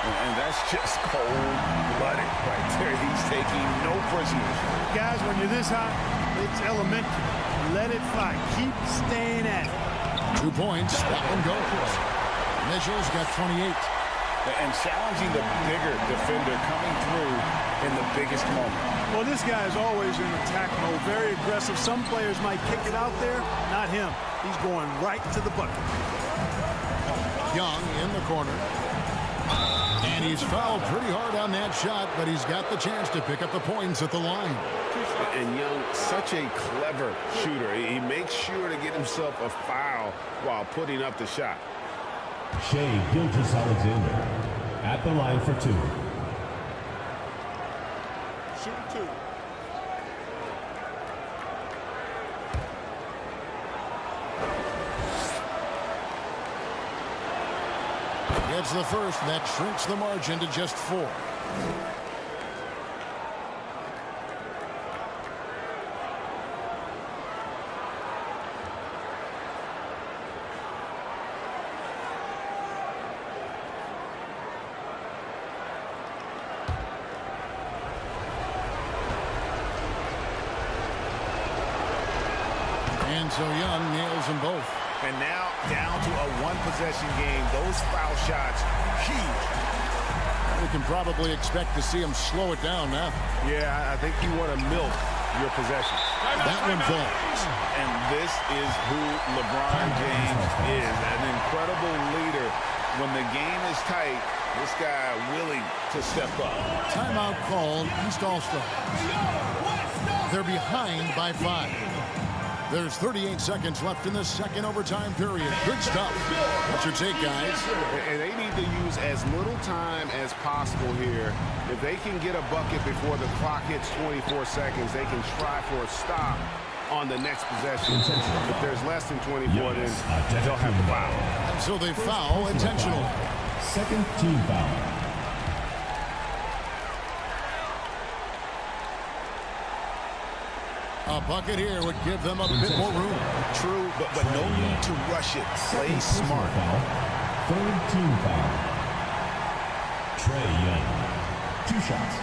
And that's just cold-blooded right there. He's taking no prisoners. Guys, when you're this hot, it's elementary. Let it fly. Keep staying at it. 2 points. That one goes. Mitchell's got 28. And challenging the bigger defender coming through in the biggest moment. Well, this guy is always in attack mode, very aggressive. Some players might kick it out there, not him. He's going right to the bucket. Young in the corner. And he's fouled pretty hard on that shot, but he's got the chance to pick up the points at the line. And Young, such a clever shooter. He makes sure to get himself a foul while putting up the shot. Shai Gilgeous-Alexander at the line for 2. Shoot 2. Gets the first. That shrinks the margin to just 4. And so Young nails them both. And now down to a 1-possession game. Those foul shots, huge. We can probably expect to see him slow it down now. Yeah, I think you want to milk your possessions. That one falls. And this is who LeBron James is, an incredible leader. When the game is tight, this guy willing to step up. Timeout called. East All-Stars. They're behind by 5. There's 38 seconds left in the second overtime period. Good stuff. What's your take, guys? And they need to use as little time as possible here. If they can get a bucket before the clock hits 24 seconds, they can try for a stop on the next possession. If there's less than 24, then they'll have to foul. So they foul intentionally. Second team foul. A bucket here would give them a bit more room. True, but no need to rush it. Play smart. Foul. Third team foul. Trae Young. 2 shots.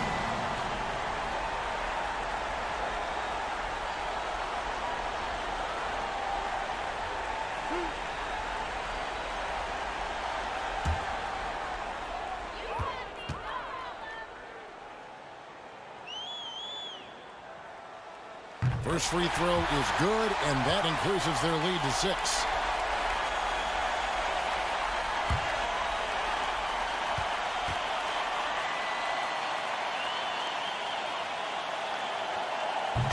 First free throw is good, and that increases their lead to 6.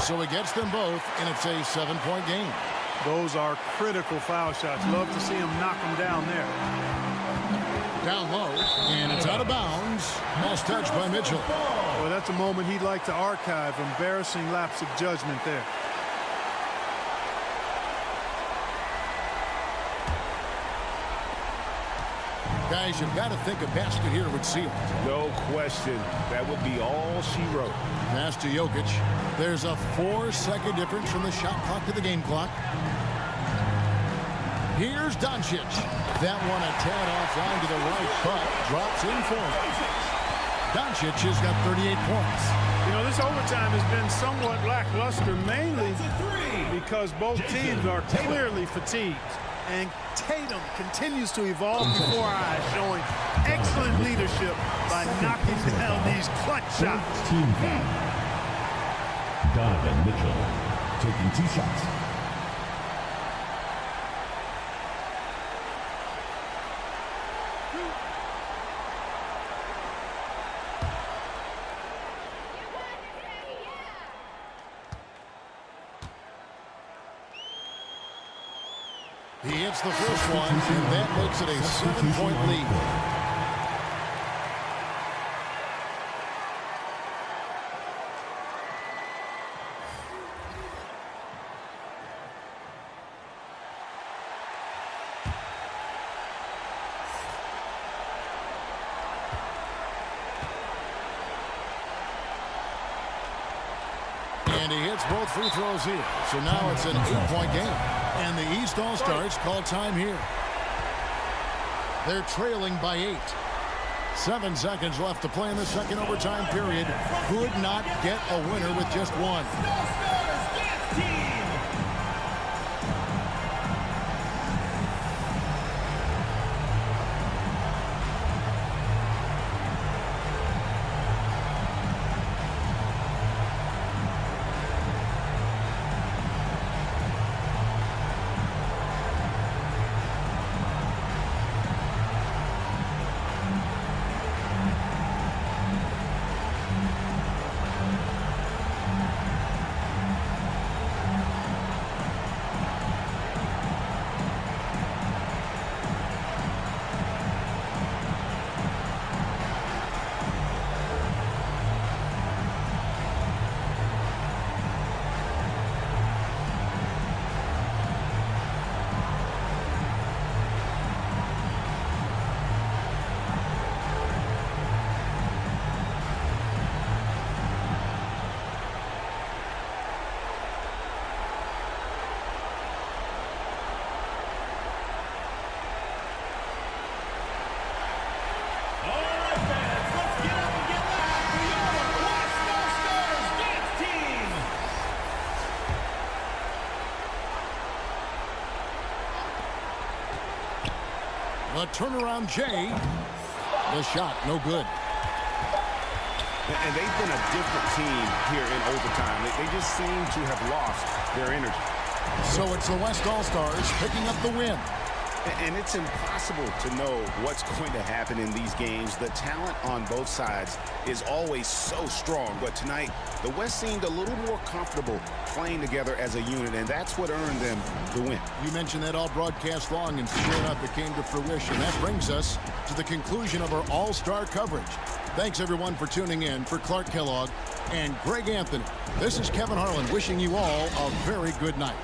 So he gets them both, and it's a 7-point game. Those are critical foul shots. Love to see him knock them down there. Down low, and it's out of bounds. Nice touch by Mitchell. Well, that's a moment he'd like to archive. Embarrassing lapse of judgment there. Guys, you've got to think a basket here would seal it. No question. That would be all she wrote. Pass to Jokic. There's a 4-second difference from the shot clock to the game clock. Here's Doncic. That one a tad offline to the right, but drops in for him. Doncic has got 38 points. You know, this overtime has been somewhat lackluster, mainly because both teams are clearly fatigued. And Tatum continues to evolve before our eyes, showing excellent leadership by knocking down these clutch shots. Team foul. Donovan Mitchell, taking 2 shots. He hits the first one, and that makes it a 7-point lead. And he hits both free throws here. So now it's an 8-point game. And the East All-Stars call time here. They're trailing by 8. 7 seconds left to play in the second overtime period. Could not get a winner with just one. The turnaround Jay. The shot, no good. And they've been a different team here in overtime. They just seem to have lost their energy. So it's the West All-Stars picking up the win. And it's impossible to know what's going to happen in these games. The talent on both sides is always so strong. But tonight, the West seemed a little more comfortable playing together as a unit, and that's what earned them the win. You mentioned that all broadcast long, and sure enough, it came to fruition. That brings us to the conclusion of our All-Star coverage. Thanks, everyone, for tuning in. For Clark Kellogg and Greg Anthony, this is Kevin Harlan wishing you all a very good night.